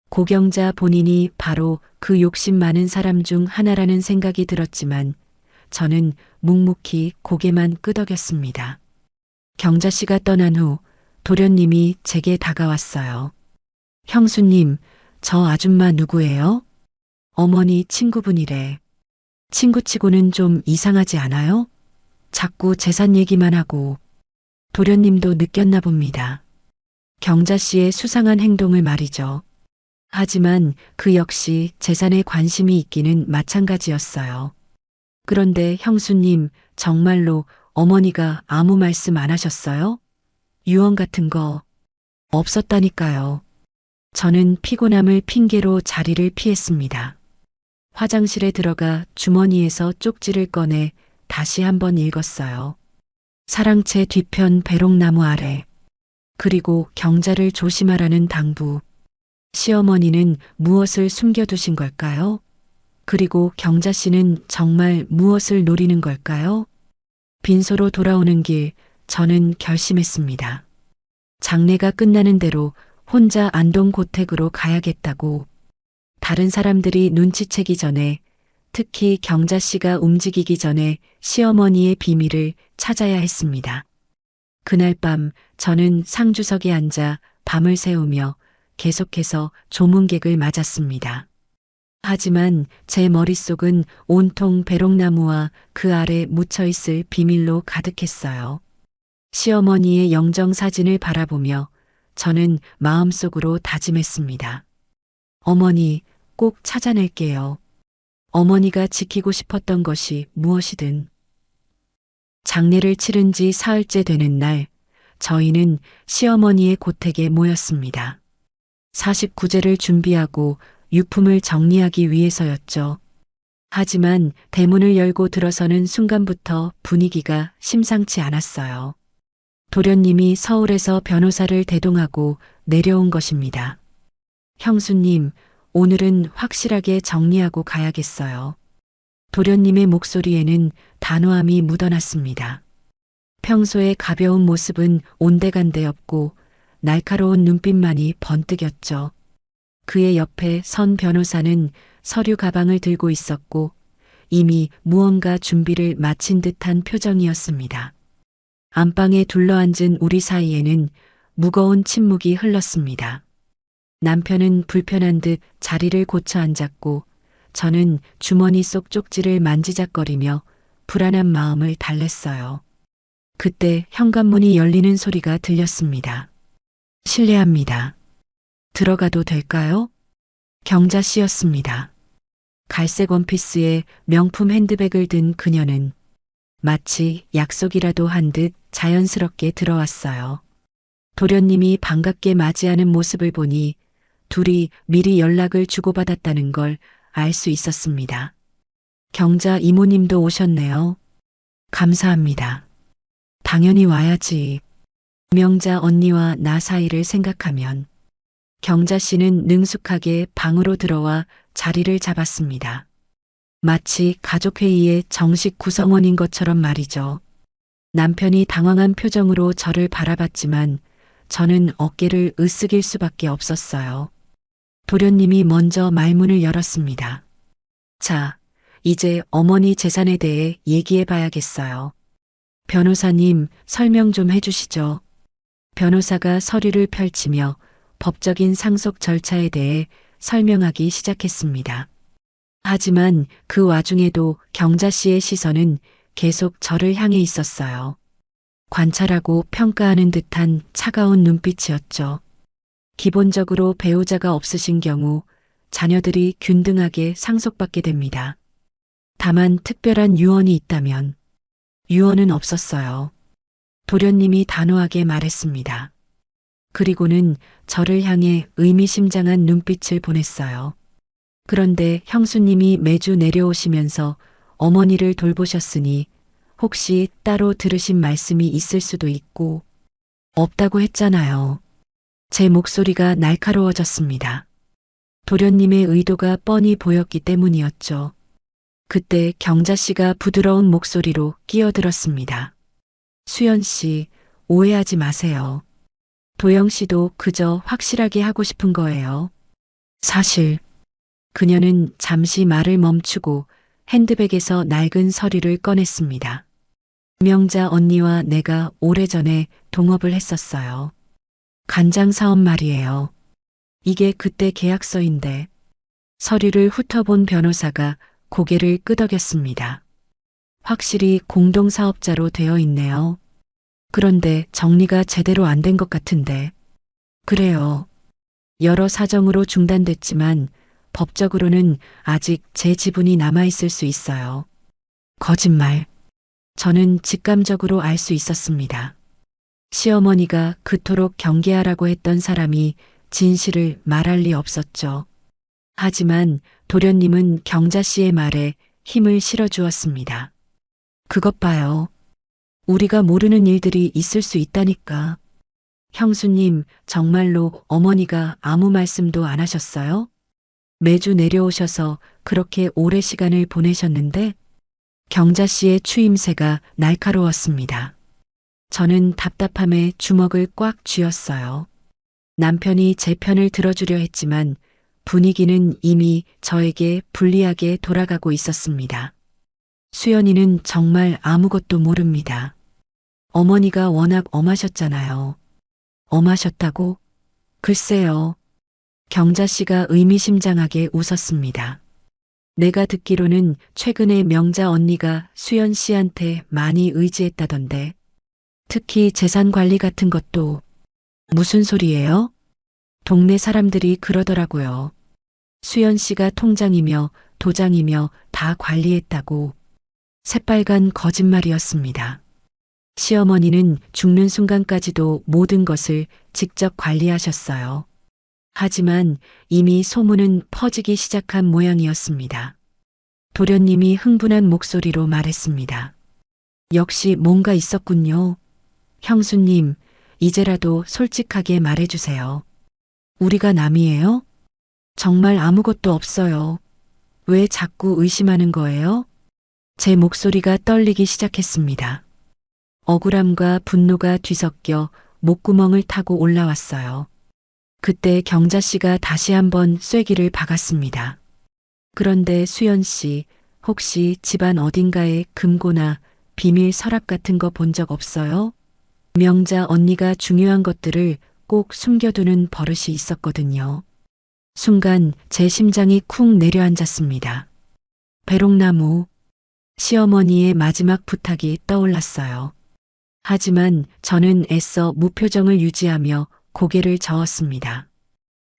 B: 고경자 본인이 바로 그 욕심 많은 사람 중 하나라는 생각이 들었지만 저는 묵묵히 고개만 끄덕였습니다. 경자 씨가 떠난 후 도련님이 제게 다가왔어요. 형수님, 저 아줌마 누구예요? 어머니 친구분이래. 친구치고는 좀 이상하지 않아요? 자꾸 재산 얘기만 하고. 도련님도 느꼈나 봅니다. 경자 씨의 수상한 행동을 말이죠. 하지만 그 역시 재산에 관심이 있기는 마찬가지였어요. 그런데 형수님, 정말로 어머니가 아무 말씀 안 하셨어요? 유언 같은 거 없었다니까요. 저는 피곤함을 핑계로 자리를 피했습니다. 화장실에 들어가 주머니에서 쪽지를 꺼내 다시 한번 읽었어요. 사랑채 뒤편 배롱나무 아래. 그리고 경자를 조심하라는 당부. 시어머니는 무엇을 숨겨두신 걸까요? 그리고 경자 씨는 정말 무엇을 노리는 걸까요? 빈소로 돌아오는 길, 저는 결심했습니다. 장례가 끝나는 대로 혼자 안동 고택으로 가야겠다고. 다른 사람들이 눈치채기 전에, 특히 경자 씨가 움직이기 전에 시어머니의 비밀을 찾아야 했습니다. 그날 밤 저는 상주석에 앉아 밤을 새우며 계속해서 조문객을 맞았습니다. 하지만 제 머릿속은 온통 배롱나무와 그 아래 묻혀있을 비밀로 가득했어요. 시어머니의 영정 사진을 바라보며 저는 마음속으로 다짐했습니다. 어머니, 꼭 찾아낼게요. 어머니가 지키고 싶었던 것이 무엇이든. 장례를 치른 지 사흘째 되는 날, 저희는 시어머니의 고택에 모였습니다. 49제를 준비하고 유품을 정리하기 위해서였죠. 하지만 대문을 열고 들어서는 순간부터 분위기가 심상치 않았어요. 도련님이 서울에서 변호사를 대동하고 내려온 것입니다. 형수님, 오늘은 확실하게 정리하고 가야겠어요. 도련님의 목소리에는 단호함이 묻어났습니다. 평소의 가벼운 모습은 온데간데 없고 날카로운 눈빛만이 번뜩였죠. 그의 옆에 선 변호사는 서류 가방을 들고 있었고 이미 무언가 준비를 마친 듯한 표정이었습니다. 안방에 둘러앉은 우리 사이에는 무거운 침묵이 흘렀습니다. 남편은 불편한 듯 자리를 고쳐 앉았고 저는 주머니 속 쪽지를 만지작거리며 불안한 마음을 달랬어요. 그때 현관문이 열리는 소리가 들렸습니다. 실례합니다. 들어가도 될까요? 경자 씨였습니다. 갈색 원피스에 명품 핸드백을 든 그녀는 마치 약속이라도 한 듯 자연스럽게 들어왔어요. 도련님이 반갑게 맞이하는 모습을 보니 둘이 미리 연락을 주고받았다는 걸 알 수 있었습니다. 경자 이모님도 오셨네요. 감사합니다. 당연히 와야지. 명자 언니와 나 사이를 생각하면. 경자 씨는 능숙하게 방으로 들어와 자리를 잡았습니다. 마치 가족회의의 정식 구성원인 것처럼 말이죠. 남편이 당황한 표정으로 저를 바라봤지만 저는 어깨를 으쓱일 수밖에 없었어요. 도련님이 먼저 말문을 열었습니다. 자, 이제 어머니 재산에 대해 얘기해 봐야겠어요. 변호사님, 설명 좀 해주시죠. 변호사가 서류를 펼치며 법적인 상속 절차에 대해 설명하기 시작했습니다. 하지만 그 와중에도 경자 씨의 시선은 계속 저를 향해 있었어요. 관찰하고 평가하는 듯한 차가운 눈빛이었죠. 기본적으로 배우자가 없으신 경우 자녀들이 균등하게 상속받게 됩니다. 다만 특별한 유언이 있다면 유언은 없었어요. 도련님이 단호하게 말했습니다. 그리고는 저를 향해 의미심장한 눈빛을 보냈어요. 그런데 형수님이 매주 내려오시면서 어머니를 돌보셨으니 혹시 따로 들으신 말씀이 있을 수도 있고 없다고 했잖아요. 제 목소리가 날카로워졌습니다. 도련님의 의도가 뻔히 보였기 때문이었죠. 그때 경자 씨가 부드러운 목소리로 끼어들었습니다. 수연 씨, 오해하지 마세요. 도영 씨도 그저 확실하게 하고 싶은 거예요. 사실 그녀는 잠시 말을 멈추고 핸드백에서 낡은 서류를 꺼냈습니다. 명자 언니와 내가 오래전에 동업을 했었어요. 간장 사업 말이에요. 이게 그때 계약서인데. 서류를 훑어본 변호사가 고개를 끄덕였습니다. 확실히 공동사업자로 되어 있네요. 그런데 정리가 제대로 안 된 것 같은데. 그래요. 여러 사정으로 중단됐지만 법적으로는 아직 제 지분이 남아있을 수 있어요. 거짓말. 저는 직감적으로 알 수 있었습니다. 시어머니가 그토록 경계하라고 했던 사람이 진실을 말할 리 없었죠. 하지만 도련님은 경자 씨의 말에 힘을 실어주었습니다. 그것 봐요. 우리가 모르는 일들이 있을 수 있다니까. 형수님, 정말로 어머니가 아무 말씀도 안 하셨어요? 매주 내려오셔서 그렇게 오래 시간을 보내셨는데 경자 씨의 추임새가 날카로웠습니다. 저는 답답함에 주먹을 꽉 쥐었어요. 남편이 제 편을 들어주려 했지만 분위기는 이미 저에게 불리하게 돌아가고 있었습니다. 수연이는 정말 아무것도 모릅니다. 어머니가 워낙 엄하셨잖아요. 엄하셨다고? 글쎄요. 경자 씨가 의미심장하게 웃었습니다. 내가 듣기로는 최근에 명자 언니가 수연 씨한테 많이 의지했다던데. 특히 재산 관리 같은 것도. 무슨 소리예요? 동네 사람들이 그러더라고요. 수연 씨가 통장이며 도장이며 다 관리했다고. 새빨간 거짓말이었습니다. 시어머니는 죽는 순간까지도 모든 것을 직접 관리하셨어요. 하지만 이미 소문은 퍼지기 시작한 모양이었습니다. 도련님이 흥분한 목소리로 말했습니다. 역시 뭔가 있었군요. 형수님, 이제라도 솔직하게 말해주세요. 우리가 남이에요? 정말 아무것도 없어요. 왜 자꾸 의심하는 거예요? 제 목소리가 떨리기 시작했습니다. 억울함과 분노가 뒤섞여 목구멍을 타고 올라왔어요. 그때 경자 씨가 다시 한번 쐐기를 박았습니다. 그런데 수연 씨, 혹시 집안 어딘가에 금고나 비밀 서랍 같은 거 본 적 없어요? 명자 언니가 중요한 것들을 꼭 숨겨두는 버릇이 있었거든요. 순간 제 심장이 쿵 내려앉았습니다. 배롱나무. 시어머니의 마지막 부탁이 떠올랐어요. 하지만 저는 애써 무표정을 유지하며 고개를 저었습니다.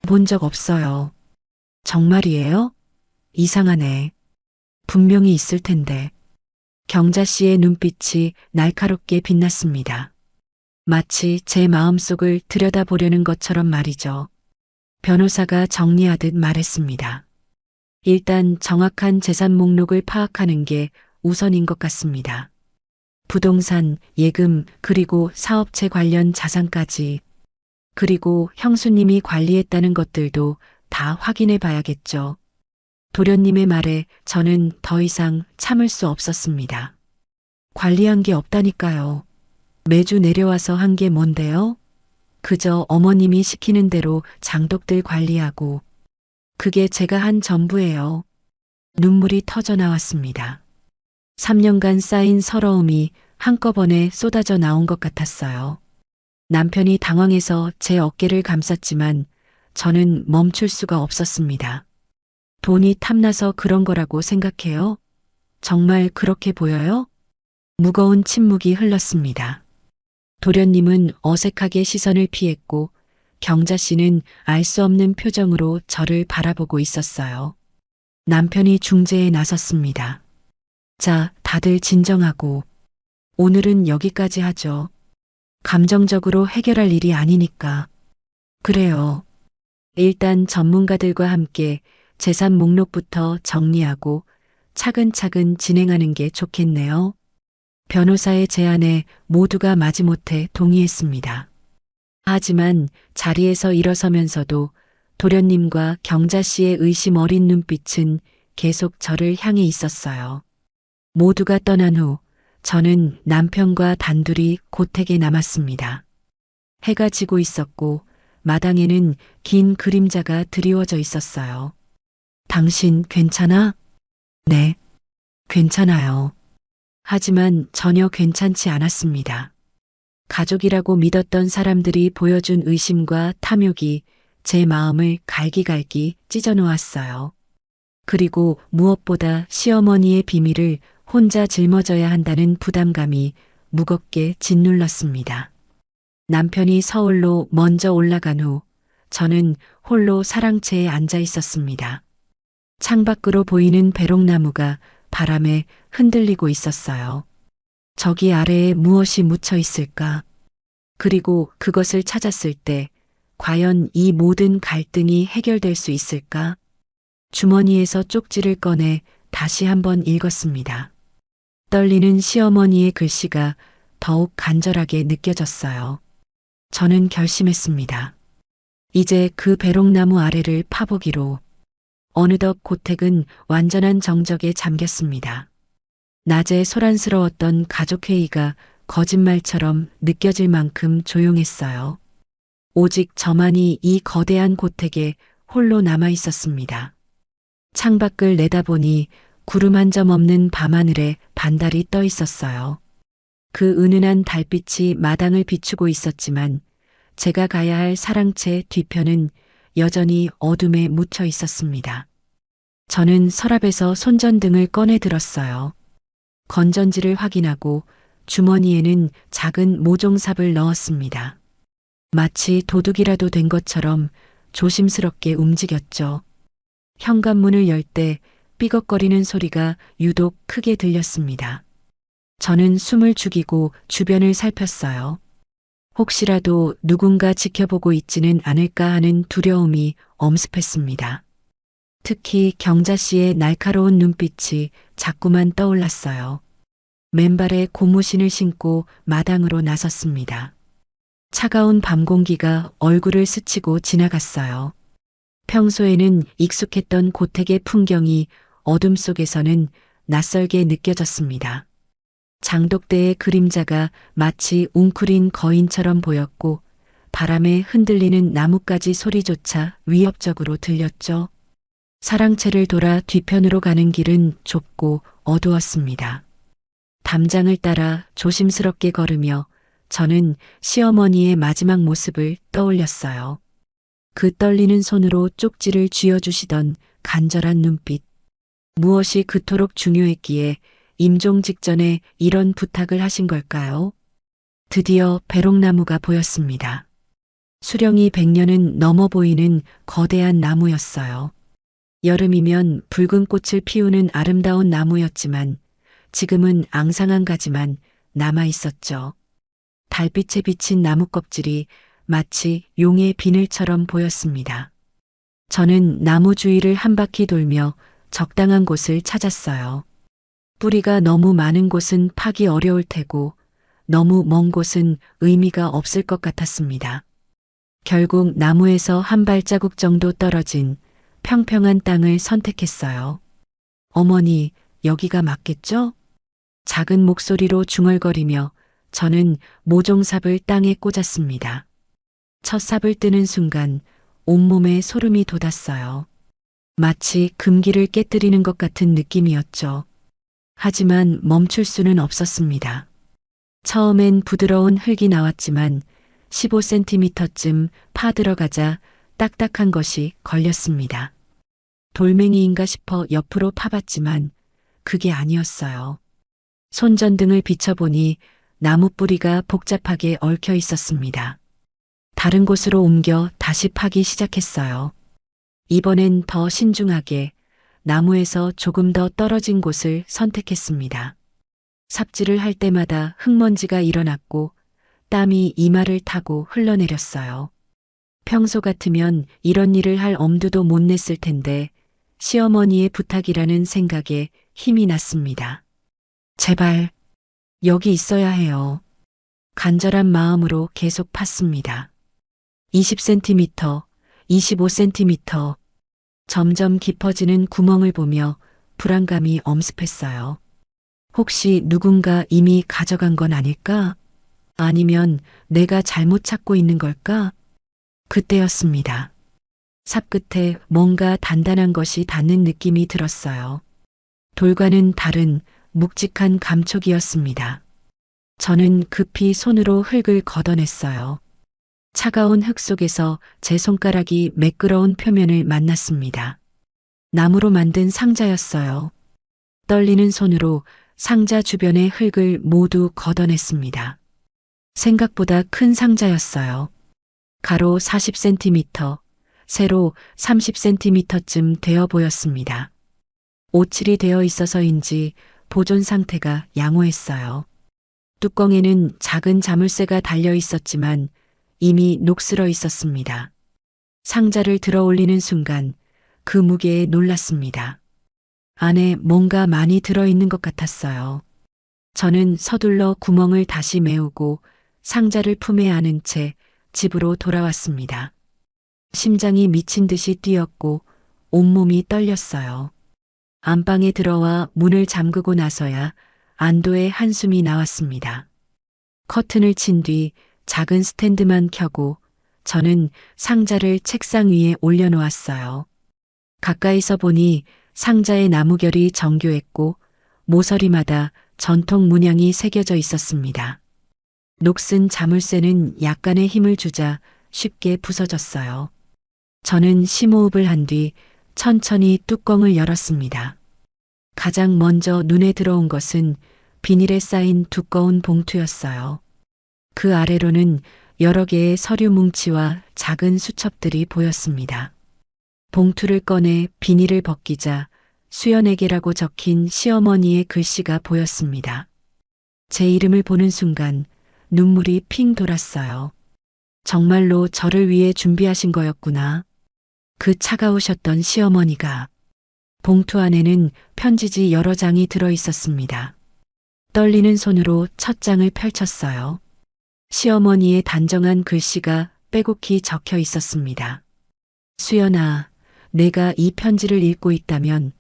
B: 본 적 없어요. 정말이에요? 이상하네. 분명히 있을 텐데. 경자 씨의 눈빛이 날카롭게 빛났습니다. 마치 제 마음속을 들여다보려는 것처럼 말이죠. 변호사가 정리하듯 말했습니다. 일단 정확한 재산 목록을 파악하는 게 우선인 것 같습니다. 부동산, 예금, 그리고 사업체 관련 자산까지. 그리고 형수님이 관리했다는 것들도 다 확인해 봐야겠죠. 도련님의 말에 저는 더 이상 참을 수 없었습니다. 관리한 게 없다니까요. 매주 내려와서 한 게 뭔데요? 그저 어머님이 시키는 대로 장독들 관리하고. 그게 제가 한 전부예요. 눈물이 터져 나왔습니다. 3년간 쌓인 서러움이 한꺼번에 쏟아져 나온 것 같았어요. 남편이 당황해서 제 어깨를 감쌌지만 저는 멈출 수가 없었습니다. 돈이 탐나서 그런 거라고 생각해요? 정말 그렇게 보여요? 무거운 침묵이 흘렀습니다. 도련님은 어색하게 시선을 피했고 경자 씨는 알 수 없는 표정으로 저를 바라보고 있었어요. 남편이 중재에 나섰습니다. 자, 다들 진정하고. 오늘은 여기까지 하죠. 감정적으로 해결할 일이 아니니까. 그래요. 일단 전문가들과 함께 재산 목록부터 정리하고 차근차근 진행하는 게 좋겠네요. 변호사의 제안에 모두가 마지못해 동의했습니다. 하지만 자리에서 일어서면서도 도련님과 경자 씨의 의심 어린 눈빛은 계속 저를 향해 있었어요. 모두가 떠난 후 저는 남편과 단둘이 고택에 남았습니다. 해가 지고 있었고 마당에는 긴 그림자가 드리워져 있었어요. 당신 괜찮아? 네. 괜찮아요. 하지만 전혀 괜찮지 않았습니다. 가족이라고 믿었던 사람들이 보여준 의심과 탐욕이 제 마음을 갈기갈기 찢어놓았어요. 그리고 무엇보다 시어머니의 비밀을 혼자 짊어져야 한다는 부담감이 무겁게 짓눌렀습니다. 남편이 서울로 먼저 올라간 후 저는 홀로 사랑채에 앉아 있었습니다. 창밖으로 보이는 배롱나무가 바람에 흔들리고 있었어요. 저기 아래에 무엇이 묻혀 있을까? 그리고 그것을 찾았을 때 과연 이 모든 갈등이 해결될 수 있을까? 주머니에서 쪽지를 꺼내 다시 한번 읽었습니다. 떨리는 시어머니의 글씨가 더욱 간절하게 느껴졌어요. 저는 결심했습니다. 이제 그 배롱나무 아래를 파보기로. 어느덧 고택은 완전한 정적에 잠겼습니다. 낮에 소란스러웠던 가족회의가 거짓말처럼 느껴질 만큼 조용했어요. 오직 저만이 이 거대한 고택에 홀로 남아 있었습니다. 창밖을 내다보니 구름 한 점 없는 밤하늘에 반달이 떠 있었어요. 그 은은한 달빛이 마당을 비추고 있었지만 제가 가야 할 사랑채 뒤편은 여전히 어둠에 묻혀 있었습니다. 저는 서랍에서 손전등을 꺼내 들었어요. 건전지를 확인하고 주머니에는 작은 모종삽을 넣었습니다. 마치 도둑이라도 된 것처럼 조심스럽게 움직였죠. 현관문을 열 때 삐걱거리는 소리가 유독 크게 들렸습니다. 저는 숨을 죽이고 주변을 살폈어요. 혹시라도 누군가 지켜보고 있지는 않을까 하는 두려움이 엄습했습니다. 특히 경자 씨의 날카로운 눈빛이 자꾸만 떠올랐어요. 맨발에 고무신을 신고 마당으로 나섰습니다. 차가운 밤 공기가 얼굴을 스치고 지나갔어요. 평소에는 익숙했던 고택의 풍경이 어둠 속에서는 낯설게 느껴졌습니다. 장독대의 그림자가 마치 웅크린 거인처럼 보였고 바람에 흔들리는 나뭇가지 소리조차 위협적으로 들렸죠. 사랑채를 돌아 뒤편으로 가는 길은 좁고 어두웠습니다. 담장을 따라 조심스럽게 걸으며 저는 시어머니의 마지막 모습을 떠올렸어요. 그 떨리는 손으로 쪽지를 쥐어주시던 간절한 눈빛. 무엇이 그토록 중요했기에 임종 직전에 이런 부탁을 하신 걸까요? 드디어 배롱나무가 보였습니다. 수령이 100년은 넘어 보이는 거대한 나무였어요. 여름이면 붉은 꽃을 피우는 아름다운 나무였지만 지금은 앙상한 가지만 남아 있었죠. 달빛에 비친 나무 껍질이 마치 용의 비늘처럼 보였습니다. 저는 나무 주위를 한 바퀴 돌며 적당한 곳을 찾았어요. 뿌리가 너무 많은 곳은 파기 어려울 테고 너무 먼 곳은 의미가 없을 것 같았습니다. 결국 나무에서 한 발자국 정도 떨어진 평평한 땅을 선택했어요. 어머니, 여기가 맞겠죠? 작은 목소리로 중얼거리며 저는 모종삽을 땅에 꽂았습니다. 첫 삽을 뜨는 순간 온몸에 소름이 돋았어요. 마치 금기를 깨뜨리는 것 같은 느낌이었죠. 하지만 멈출 수는 없었습니다. 처음엔 부드러운 흙이 나왔지만 15cm쯤 파 들어가자 딱딱한 것이 걸렸습니다. 돌멩이인가 싶어 옆으로 파봤지만 그게 아니었어요. 손전등을 비춰보니 나무 뿌리가 복잡하게 얽혀 있었습니다. 다른 곳으로 옮겨 다시 파기 시작했어요. 이번엔 더 신중하게 나무에서 조금 더 떨어진 곳을 선택했습니다. 삽질을 할 때마다 흙먼지가 일어났고 땀이 이마를 타고 흘러내렸어요. 평소 같으면 이런 일을 할 엄두도 못 냈을 텐데 시어머니의 부탁이라는 생각에 힘이 났습니다. 제발 여기 있어야 해요. 간절한 마음으로 계속 팠습니다. 20cm, 25cm, 점점 깊어지는 구멍을 보며 불안감이 엄습했어요. 혹시 누군가 이미 가져간 건 아닐까? 아니면 내가 잘못 찾고 있는 걸까? 그때였습니다. 삽 끝에 뭔가 단단한 것이 닿는 느낌이 들었어요. 돌과는 다른 묵직한 감촉이었습니다. 저는 급히 손으로 흙을 걷어냈어요. 차가운 흙 속에서 제 손가락이 매끄러운 표면을 만났습니다. 나무로 만든 상자였어요. 떨리는 손으로 상자 주변의 흙을 모두 걷어냈습니다. 생각보다 큰 상자였어요. 가로 40cm, 세로 30cm쯤 되어 보였습니다. 오칠이 되어 있어서인지 보존 상태가 양호했어요. 뚜껑에는 작은 자물쇠가 달려 있었지만 이미 녹슬어 있었습니다. 상자를 들어 올리는 순간 그 무게에 놀랐습니다. 안에 뭔가 많이 들어있는 것 같았어요. 저는 서둘러 구멍을 다시 메우고 상자를 품에 안은 채 집으로 돌아왔습니다. 심장이 미친 듯이 뛰었고 온몸이 떨렸어요. 안방에 들어와 문을 잠그고 나서야 안도의 한숨이 나왔습니다. 커튼을 친 뒤 작은 스탠드만 켜고 저는 상자를 책상 위에 올려놓았어요. 가까이서 보니 상자의 나무결이 정교했고 모서리마다 전통 문양이 새겨져 있었습니다. 녹슨 자물쇠는 약간의 힘을 주자 쉽게 부서졌어요. 저는 심호흡을 한 뒤 천천히 뚜껑을 열었습니다. 가장 먼저 눈에 들어온 것은 비닐에 쌓인 두꺼운 봉투였어요. 그 아래로는 여러 개의 서류 뭉치와 작은 수첩들이 보였습니다. 봉투를 꺼내 비닐을 벗기자 수연에게라고 적힌 시어머니의 글씨가 보였습니다. 제 이름을 보는 순간 눈물이 핑 돌았어요. 정말로 저를 위해 준비하신 거였구나. 그 차가우셨던 시어머니가. 봉투 안에는 편지지 여러 장이 들어 있었습니다. 떨리는 손으로 첫 장을 펼쳤어요. 시어머니의 단정한 글씨가 빼곡히 적혀 있었습니다. 수연아, 내가 이 편지를 읽고 있다면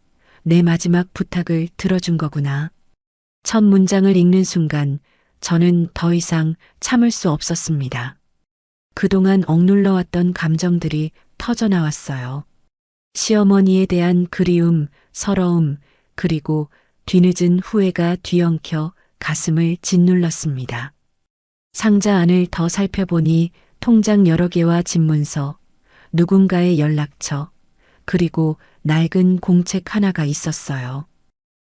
B: 내 마지막 부탁을 들어준 거구나. 첫 문장을 읽는 순간 저는 더 이상 참을 수 없었습니다. 그동안 억눌러왔던 감정들이 터져 나왔어요. 시어머니에 대한 그리움, 서러움, 그리고 뒤늦은 후회가 뒤엉켜 가슴을 짓눌렀습니다. 상자 안을 더 살펴보니 통장 여러 개와 집문서, 누군가의 연락처, 그리고 낡은 공책 하나가 있었어요.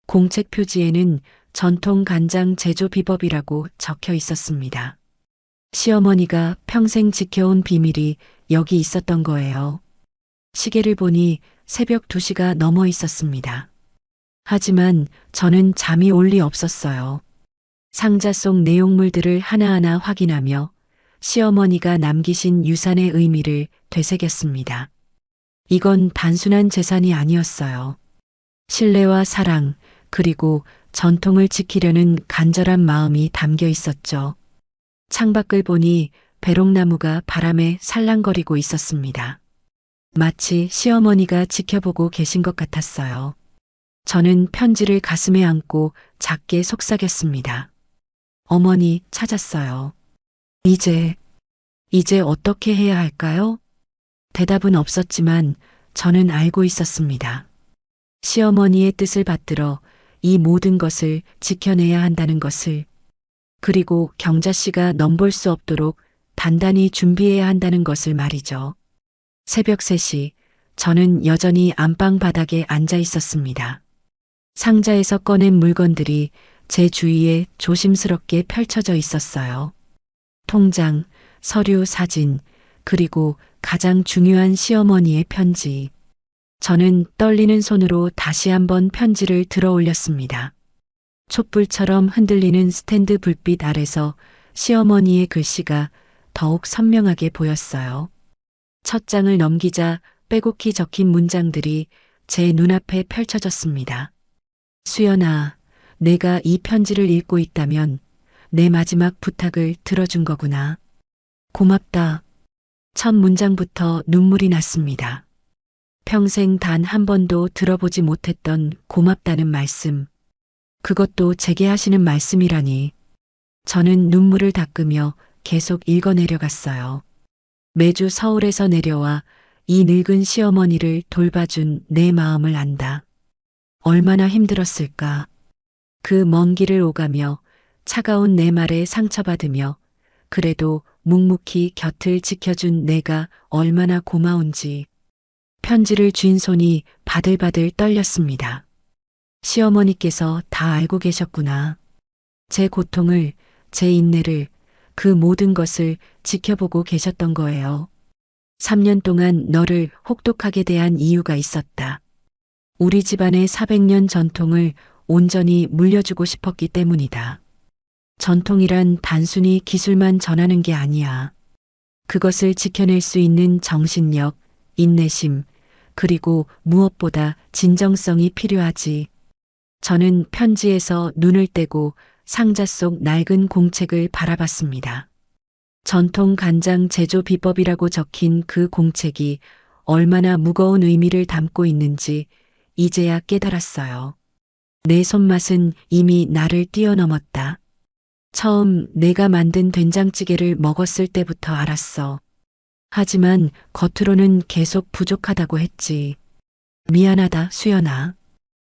B: 공책 표지에는 전통 간장 제조 비법이라고 적혀 있었습니다. 시어머니가 평생 지켜온 비밀이 여기 있었던 거예요. 시계를 보니 새벽 2시가 넘어 있었습니다. 하지만 저는 잠이 올 리 없었어요. 상자 속 내용물들을 하나하나 확인하며 시어머니가 남기신 유산의 의미를 되새겼습니다. 이건 단순한 재산이 아니었어요. 신뢰와 사랑, 그리고 전통을 지키려는 간절한 마음이 담겨 있었죠. 창밖을 보니 배롱나무가 바람에 살랑거리고 있었습니다. 마치 시어머니가 지켜보고 계신 것 같았어요. 저는 편지를 가슴에 안고 작게 속삭였습니다. 어머니 찾았어요. 이제 어떻게 해야 할까요? 대답은 없었지만 저는 알고 있었습니다. 시어머니의 뜻을 받들어 이 모든 것을 지켜내야 한다는 것을, 그리고 경자 씨가 넘볼 수 없도록 단단히 준비해야 한다는 것을 말이죠. 새벽 3시, 저는 여전히 안방 바닥에 앉아 있었습니다. 상자에서 꺼낸 물건들이 제 주위에 조심스럽게 펼쳐져 있었어요. 통장, 서류, 사진, 그리고 가장 중요한 시어머니의 편지. 저는 떨리는 손으로 다시 한번 편지를 들어 올렸습니다. 촛불처럼 흔들리는 스탠드 불빛 아래서 시어머니의 글씨가 더욱 선명하게 보였어요. 첫 장을 넘기자 빼곡히 적힌 문장들이 제 눈앞에 펼쳐졌습니다. 수연아, 내가 이 편지를 읽고 있다면 내 마지막 부탁을 들어준 거구나. 고맙다. 첫 문장부터 눈물이 났습니다. 평생 단 한 번도 들어보지 못했던 고맙다는 말씀. 그것도 제게 하시는 말씀이라니. 저는 눈물을 닦으며 계속 읽어내려갔어요. 매주 서울에서 내려와 이 늙은 시어머니를 돌봐준 내 마음을 안다. 얼마나 힘들었을까. 그 먼 길을 오가며 차가운 내 말에 상처받으며 그래도 묵묵히 곁을 지켜준 내가 얼마나 고마운지. 편지를 쥔 손이 바들바들 떨렸습니다. 시어머니께서 다 알고 계셨구나. 제 고통을, 제 인내를, 그 모든 것을 지켜보고 계셨던 거예요. 3년 동안 너를 혹독하게 대한 이유가 있었다. 우리 집안의 400년 전통을 온전히 물려주고 싶었기 때문이다. 전통이란 단순히 기술만 전하는 게 아니야. 그것을 지켜낼 수 있는 정신력, 인내심, 그리고 무엇보다 진정성이 필요하지. 저는 편지에서 눈을 떼고 상자 속 낡은 공책을 바라봤습니다. 전통 간장 제조 비법이라고 적힌 그 공책이 얼마나 무거운 의미를 담고 있는지 이제야 깨달았어요. 내 손맛은 이미 나를 뛰어넘었다. 처음 내가 만든 된장찌개를 먹었을 때부터 알았어. 하지만 겉으로는 계속 부족하다고 했지. 미안하다, 수연아.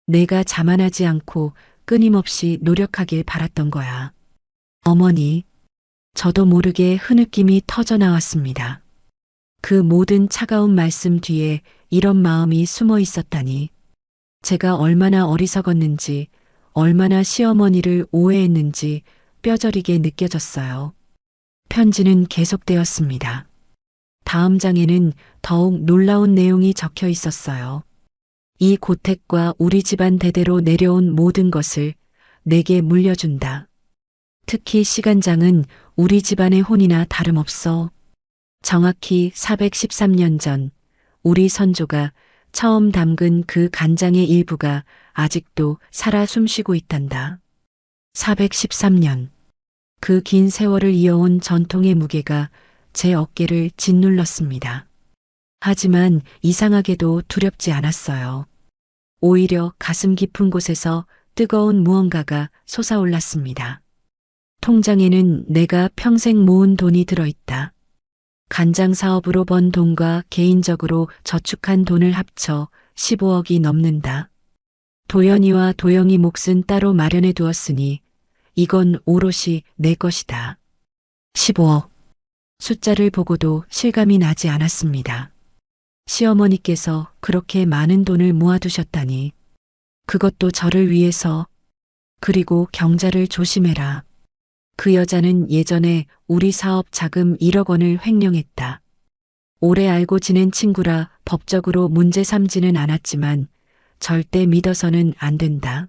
B: 내가 자만하지 않고 끊임없이 노력하길 바랐던 거야. 어머니, 저도 모르게 흐느낌이 터져 나왔습니다. 그 모든 차가운 말씀 뒤에 이런 마음이 숨어 있었다니. 제가 얼마나 어리석었는지, 얼마나 시어머니를 오해했는지 뼈저리게 느껴졌어요. 편지는 계속되었습니다. 다음 장에는 더욱 놀라운 내용이 적혀 있었어요. 이 고택과 우리 집안 대대로 내려온 모든 것을 내게 물려준다. 특히 시간장은 우리 집안의 혼이나 다름없어. 정확히 413년 전 우리 선조가 처음 담근 그 간장의 일부가 아직도 살아 숨쉬고 있단다. 413년. 그 긴 세월을 이어온 전통의 무게가 제 어깨를 짓눌렀습니다. 하지만 이상하게도 두렵지 않았어요. 오히려 가슴 깊은 곳에서 뜨거운 무언가가 솟아올랐습니다. 통장에는 내가 평생 모은 돈이 들어있다. 간장 사업으로 번 돈과 개인적으로 저축한 돈을 합쳐 15억이 넘는다. 도연이와 도영이 몫은 따로 마련해 두었으니 이건 오롯이 내 것이다. 15억. 숫자를 보고도 실감이 나지 않았습니다. 시어머니께서 그렇게 많은 돈을 모아두셨다니. 그것도 저를 위해서. 그리고 경자를 조심해라. 그 여자는 예전에 우리 사업 자금 1억 원을 횡령했다. 오래 알고 지낸 친구라 법적으로 문제 삼지는 않았지만 절대 믿어서는 안 된다.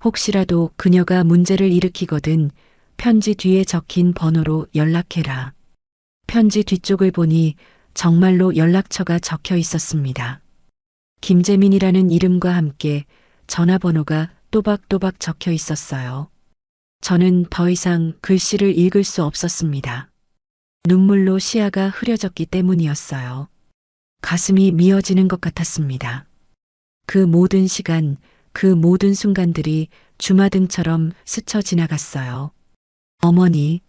B: 혹시라도 그녀가 문제를 일으키거든 편지 뒤에 적힌 번호로 연락해라. 편지 뒤쪽을 보니 정말로 연락처가 적혀 있었습니다. 김재민이라는 이름과 함께 전화번호가 또박또박 적혀 있었어요. 저는 더 이상 글씨를 읽을 수 없었습니다. 눈물로 시야가 흐려졌기 때문이었어요. 가슴이 미어지는 것 같았습니다. 그 모든 시간, 그 모든 순간들이 주마등처럼 스쳐 지나갔어요. 어머니,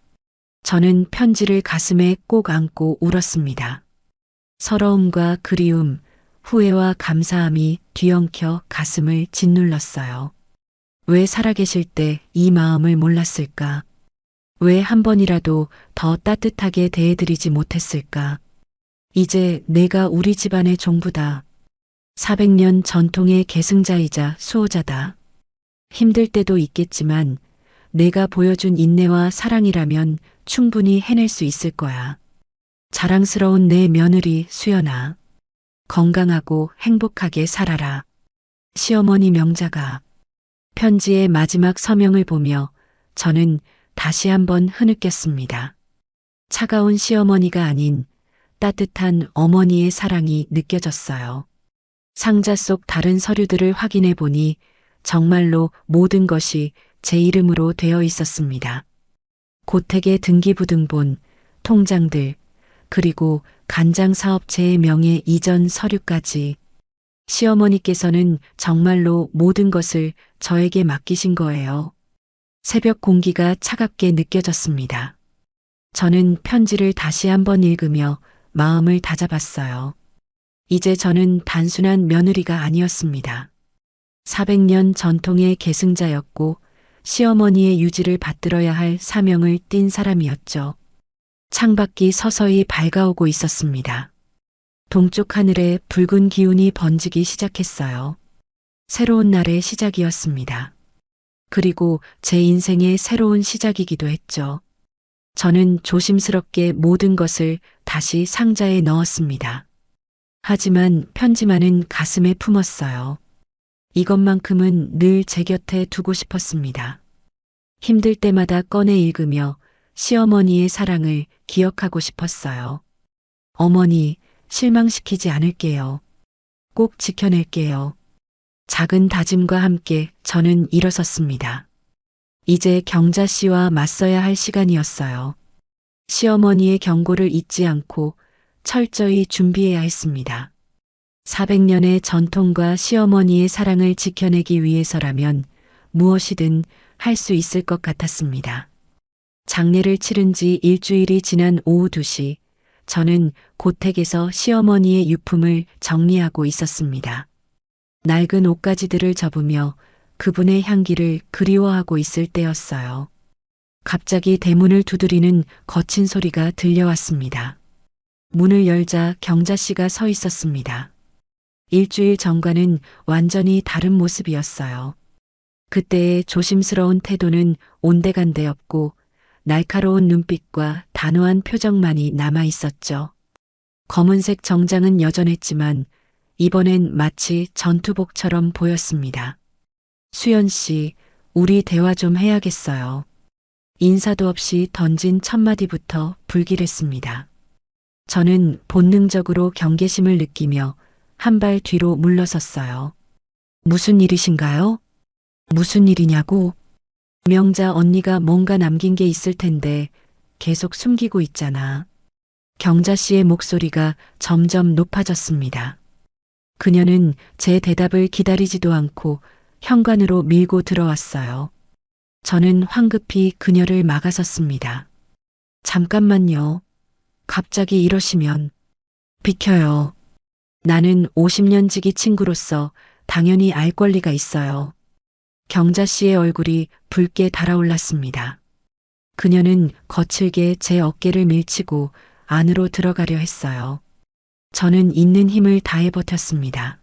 B: 저는 편지를 가슴에 꼭 안고 울었습니다. 서러움과 그리움, 후회와 감사함이 뒤엉켜 가슴을 짓눌렀어요. 왜 살아계실 때 이 마음을 몰랐을까? 왜 한 번이라도 더 따뜻하게 대해드리지 못했을까? 이제 내가 우리 집안의 종부다. 400년 전통의 계승자이자 수호자다. 힘들 때도 있겠지만 내가 보여준 인내와 사랑이라면 충분히 해낼 수 있을 거야. 자랑스러운 내 며느리 수연아. 건강하고 행복하게 살아라. 시어머니 명자가. 편지의 마지막 서명을 보며 저는 다시 한번 흐느꼈습니다. 차가운 시어머니가 아닌 따뜻한 어머니의 사랑이 느껴졌어요. 상자 속 다른 서류들을 확인해 보니 정말로 모든 것이 제 이름으로 되어 있었습니다. 고택의 등기부등본, 통장들, 그리고 간장사업체의 명예 이전 서류까지. 시어머니께서는 정말로 모든 것을 저에게 맡기신 거예요. 새벽 공기가 차갑게 느껴졌습니다. 저는 편지를 다시 한번 읽으며 마음을 다잡았어요. 이제 저는 단순한 며느리가 아니었습니다. 400년 전통의 계승자였고 시어머니의 유지를 받들어야 할 사명을 띈 사람이었죠. 창밖이 서서히 밝아오고 있었습니다. 동쪽 하늘에 붉은 기운이 번지기 시작했어요. 새로운 날의 시작이었습니다. 그리고 제 인생의 새로운 시작이기도 했죠. 저는 조심스럽게 모든 것을 다시 상자에 넣었습니다. 하지만 편지만은 가슴에 품었어요. 이것만큼은 늘 제 곁에 두고 싶었습니다. 힘들 때마다 꺼내 읽으며 시어머니의 사랑을 기억하고 싶었어요. 어머니, 실망시키지 않을게요. 꼭 지켜낼게요. 작은 다짐과 함께 저는 일어섰습니다. 이제 경자 씨와 맞서야 할 시간이었어요. 시어머니의 경고를 잊지 않고 철저히 준비해야 했습니다. 400년의 전통과 시어머니의 사랑을 지켜내기 위해서라면 무엇이든 할 수 있을 것 같았습니다. 장례를 치른 지 일주일이 지난 오후 2시, 저는 고택에서 시어머니의 유품을 정리하고 있었습니다. 낡은 옷가지들을 접으며 그분의 향기를 그리워하고 있을 때였어요. 갑자기 대문을 두드리는 거친 소리가 들려왔습니다. 문을 열자 경자 씨가 서 있었습니다. 일주일 전과는 완전히 다른 모습이었어요. 그때의 조심스러운 태도는 온데간데 없고 날카로운 눈빛과 단호한 표정만이 남아 있었죠. 검은색 정장은 여전했지만 이번엔 마치 전투복처럼 보였습니다. 수연 씨, 우리 대화 좀 해야겠어요. 인사도 없이 던진 첫 마디부터 불길했습니다. 저는 본능적으로 경계심을 느끼며 한 발 뒤로 물러섰어요. 무슨 일이신가요? 무슨 일이냐고? 명자 언니가 뭔가 남긴 게 있을 텐데 계속 숨기고 있잖아. 경자 씨의 목소리가 점점 높아졌습니다. 그녀는 제 대답을 기다리지도 않고 현관으로 밀고 들어왔어요. 저는 황급히 그녀를 막아섰습니다. 잠깐만요. 갑자기 이러시면 비켜요. 나는 50년 지기 친구로서 당연히 알 권리가 있어요. 경자 씨의 얼굴이 붉게 달아올랐습니다. 그녀는 거칠게 제 어깨를 밀치고 안으로 들어가려 했어요. 저는 있는 힘을 다해 버텼습니다.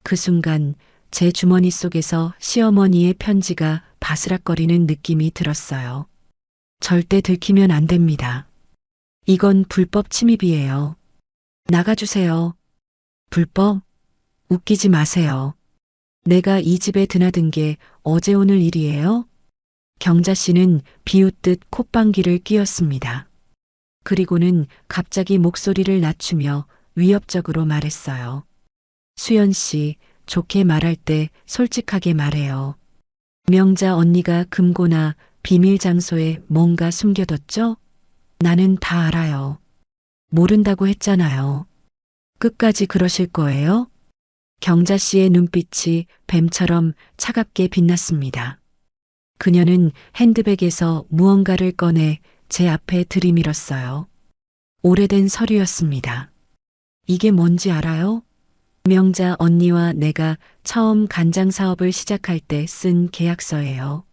B: 그 순간 제 주머니 속에서 시어머니의 편지가 바스락거리는 느낌이 들었어요. 절대 들키면 안 됩니다. 이건 불법 침입이에요. 나가주세요. 불법? 웃기지 마세요. 내가 이 집에 드나든 게 어제 오늘 일이에요? 경자 씨는 비웃듯 콧방귀를 뀌었습니다. 그리고는 갑자기 목소리를 낮추며 위협적으로 말했어요. 수연 씨, 좋게 말할 때 솔직하게 말해요. 명자 언니가 금고나 비밀 장소에 뭔가 숨겨뒀죠? 나는 다 알아요. 모른다고 했잖아요. 끝까지 그러실 거예요? 경자 씨의 눈빛이 뱀처럼 차갑게 빛났습니다. 그녀는 핸드백에서 무언가를 꺼내 제 앞에 들이밀었어요. 오래된 서류였습니다. 이게 뭔지 알아요? 명자 언니와 내가 처음 간장 사업을 시작할 때 쓴 계약서예요.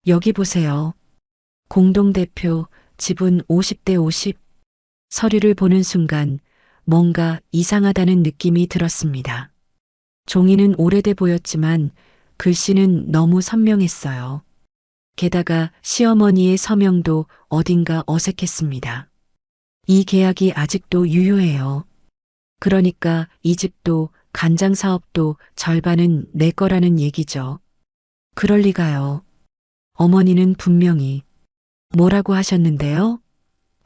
B: 여기 보세요. 공동대표, 지분 50대 50. 서류를 보는 순간 뭔가 이상하다는 느낌이 들었습니다. 종이는 오래돼 보였지만 글씨는 너무 선명했어요. 게다가 시어머니의 서명도 어딘가 어색했습니다. 이 계약이 아직도 유효해요. 그러니까 이 집도 간장 사업도 절반은 내 거라는 얘기죠. 그럴 리가요. 어머니는 분명히 뭐라고 하셨는데요?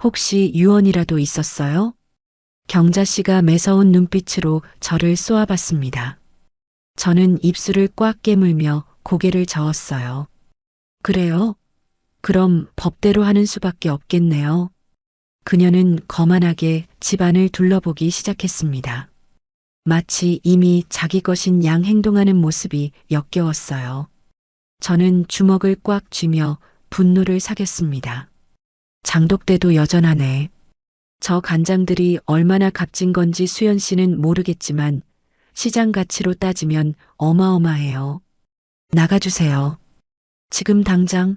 B: 혹시 유언이라도 있었어요? 경자 씨가 매서운 눈빛으로 저를 쏘아봤습니다. 저는 입술을 꽉 깨물며 고개를 저었어요. 그래요? 그럼 법대로 하는 수밖에 없겠네요. 그녀는 거만하게 집안을 둘러보기 시작했습니다. 마치 이미 자기 것인 양 행동하는 모습이 역겨웠어요. 저는 주먹을 꽉 쥐며 분노를 사겼습니다. 장독대도 여전하네. 저 간장들이 얼마나 값진 건지 수연 씨는 모르겠지만 시장 가치로 따지면 어마어마해요. 나가주세요. 지금 당장.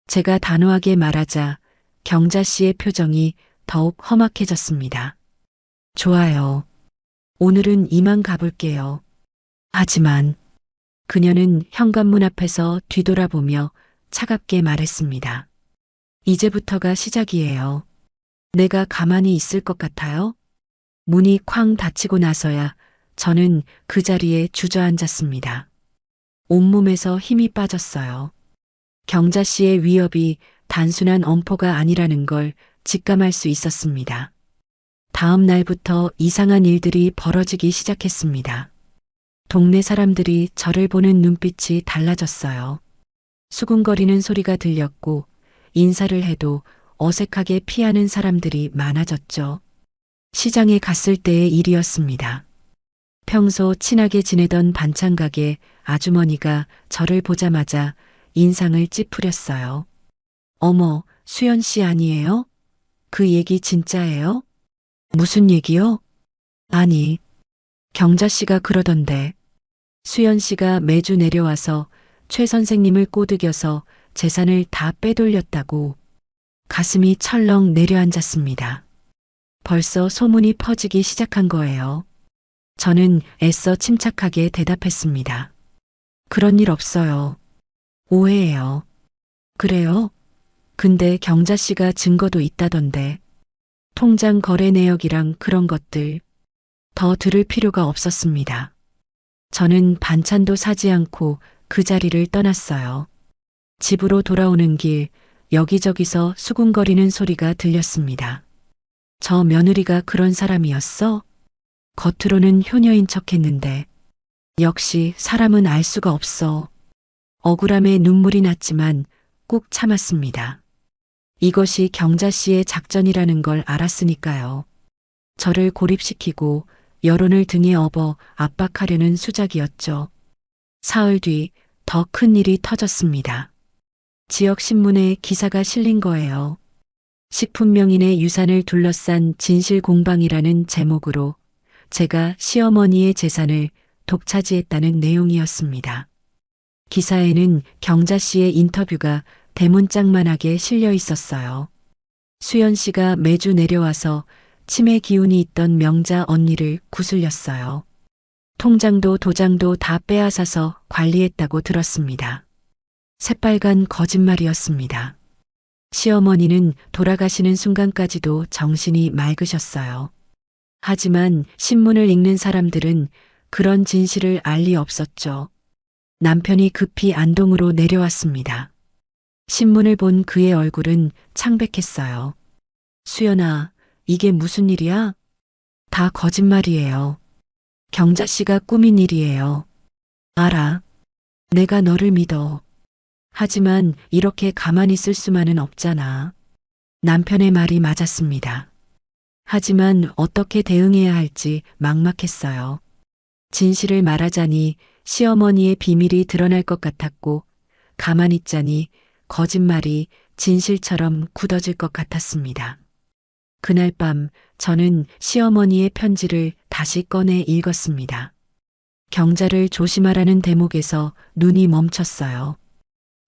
B: 제가 단호하게 말하자 경자 씨의 표정이 더욱 험악해졌습니다. 좋아요. 오늘은 이만 가볼게요. 하지만 그녀는 현관문 앞에서 뒤돌아보며 차갑게 말했습니다. 이제부터가 시작이에요. 내가 가만히 있을 것 같아요? 문이 쾅 닫히고 나서야 저는 그 자리에 주저앉았습니다. 온몸에서 힘이 빠졌어요. 경자 씨의 위협이 단순한 엄포가 아니라는 걸 직감할 수 있었습니다. 다음 날부터 이상한 일들이 벌어지기 시작했습니다. 동네 사람들이 저를 보는 눈빛이 달라졌어요. 수군거리는 소리가 들렸고 인사를 해도 어색하게 피하는 사람들이 많아졌죠. 시장에 갔을 때의 일이었습니다. 평소 친하게 지내던 반찬가게 아주머니가 저를 보자마자 인상을 찌푸렸어요. 어머, 수연 씨 아니에요? 그 얘기 진짜예요? 무슨 얘기요? 아니, 경자 씨가 그러던데. 수연 씨가 매주 내려와서 최 선생님을 꼬드겨서 재산을 다 빼돌렸다고. 가슴이 철렁 내려앉았습니다. 벌써 소문이 퍼지기 시작한 거예요. 저는 애써 침착하게 대답했습니다. 그런 일 없어요. 오해예요. 그래요? 근데 경자 씨가 증거도 있다던데. 통장 거래 내역이랑 그런 것들. 더 들을 필요가 없었습니다. 저는 반찬도 사지 않고 그 자리를 떠났어요. 집으로 돌아오는 길 여기저기서 수군거리는 소리가 들렸습니다. 저 며느리가 그런 사람이었어? 겉으로는 효녀인 척했는데 역시 사람은 알 수가 없어. 억울함에 눈물이 났지만 꾹 참았습니다. 이것이 경자 씨의 작전이라는 걸 알았으니까요. 저를 고립시키고 여론을 등에 업어 압박하려는 수작이었죠. 사흘 뒤 더 큰 일이 터졌습니다. 지역 신문에 기사가 실린 거예요. 식품명인의 유산을 둘러싼 진실공방이라는 제목으로 제가 시어머니의 재산을 독차지했다는 내용이었습니다. 기사에는 경자 씨의 인터뷰가 대문짝만하게 실려 있었어요. 수연 씨가 매주 내려와서 치매 기운이 있던 명자 언니를 구슬렸어요. 통장도 도장도 다 빼앗아서 관리했다고 들었습니다. 새빨간 거짓말이었습니다. 시어머니는 돌아가시는 순간까지도 정신이 맑으셨어요. 하지만 신문을 읽는 사람들은 그런 진실을 알 리 없었죠. 남편이 급히 안동으로 내려왔습니다. 신문을 본 그의 얼굴은 창백했어요. 수연아, 이게 무슨 일이야? 다 거짓말이에요. 경자 씨가 꾸민 일이에요. 알아. 내가 너를 믿어. 하지만 이렇게 가만히 있을 수만은 없잖아. 남편의 말이 맞았습니다. 하지만 어떻게 대응해야 할지 막막했어요. 진실을 말하자니 시어머니의 비밀이 드러날 것 같았고 가만히 있자니 거짓말이 진실처럼 굳어질 것 같았습니다. 그날 밤 저는 시어머니의 편지를 다시 꺼내 읽었습니다. 경자를 조심하라는 대목에서 눈이 멈췄어요.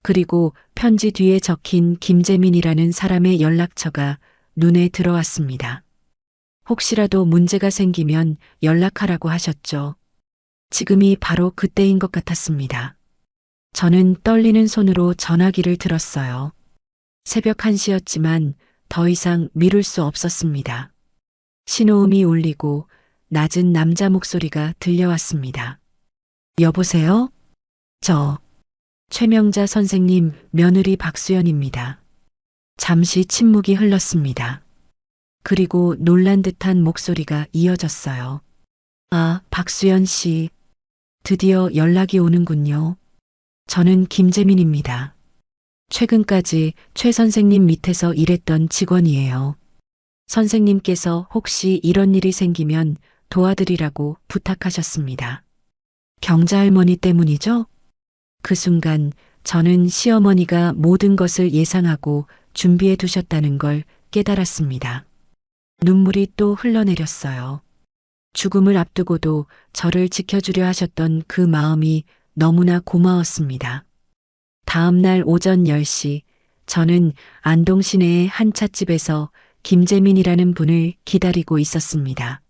B: 그리고 편지 뒤에 적힌 김재민이라는 사람의 연락처가 눈에 들어왔습니다. 혹시라도 문제가 생기면 연락하라고 하셨죠. 지금이 바로 그때인 것 같았습니다. 저는 떨리는 손으로 전화기를 들었어요. 새벽 1시였지만 더 이상 미룰 수 없었습니다. 신호음이 울리고 낮은 남자 목소리가 들려왔습니다. 여보세요? 저 최명자 선생님 며느리 박수연입니다. 잠시 침묵이 흘렀습니다. 그리고 놀란 듯한 목소리가 이어졌어요. 아, 박수연 씨. 드디어 연락이 오는군요. 저는 김재민입니다. 최근까지 최 선생님 밑에서 일했던 직원이에요. 선생님께서 혹시 이런 일이 생기면 도와드리라고 부탁하셨습니다. 경자 할머니 때문이죠? 그 순간 저는 시어머니가 모든 것을 예상하고 준비해 두셨다는 걸 깨달았습니다. 눈물이 또 흘러내렸어요. 죽음을 앞두고도 저를 지켜주려 하셨던 그 마음이 너무나 고마웠습니다. 다음 날 오전 10시, 저는 안동 시내의 한 찻집에서 김재민이라는 분을 기다리고 있었습니다.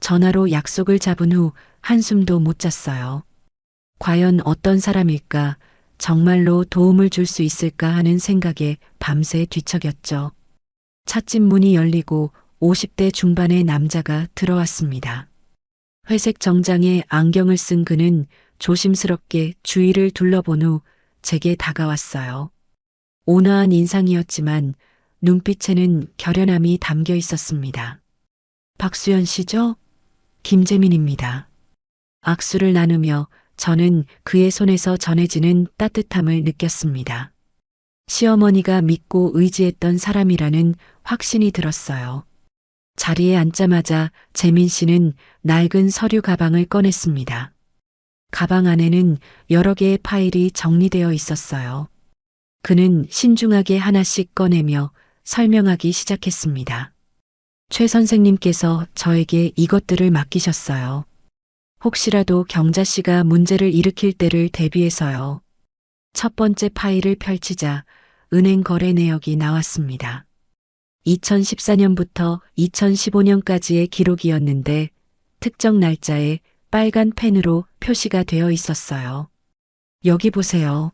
B: 전화로 약속을 잡은 후 한숨도 못 잤어요. 과연 어떤 사람일까, 정말로 도움을 줄 수 있을까 하는 생각에 밤새 뒤척였죠. 찻집 문이 열리고 50대 중반의 남자가 들어왔습니다. 회색 정장에 안경을 쓴 그는 조심스럽게 주위를 둘러본 후 제게 다가왔어요. 온화한 인상이었지만 눈빛에는 결연함이 담겨 있었습니다. 박수연 씨죠? 김재민입니다. 악수를 나누며 저는 그의 손에서 전해지는 따뜻함을 느꼈습니다. 시어머니가 믿고 의지했던 사람이라는 확신이 들었어요. 자리에 앉자마자 재민 씨는 낡은 서류 가방을 꺼냈습니다. 가방 안에는 여러 개의 파일이 정리되어 있었어요. 그는 신중하게 하나씩 꺼내며 설명하기 시작했습니다. 최 선생님께서 저에게 이것들을 맡기셨어요. 혹시라도 경자 씨가 문제를 일으킬 때를 대비해서요. 첫 번째 파일을 펼치자 은행 거래 내역이 나왔습니다. 2014년부터 2015년까지의 기록이었는데 특정 날짜에 빨간 펜으로 표시가 되어 있었어요. 여기 보세요.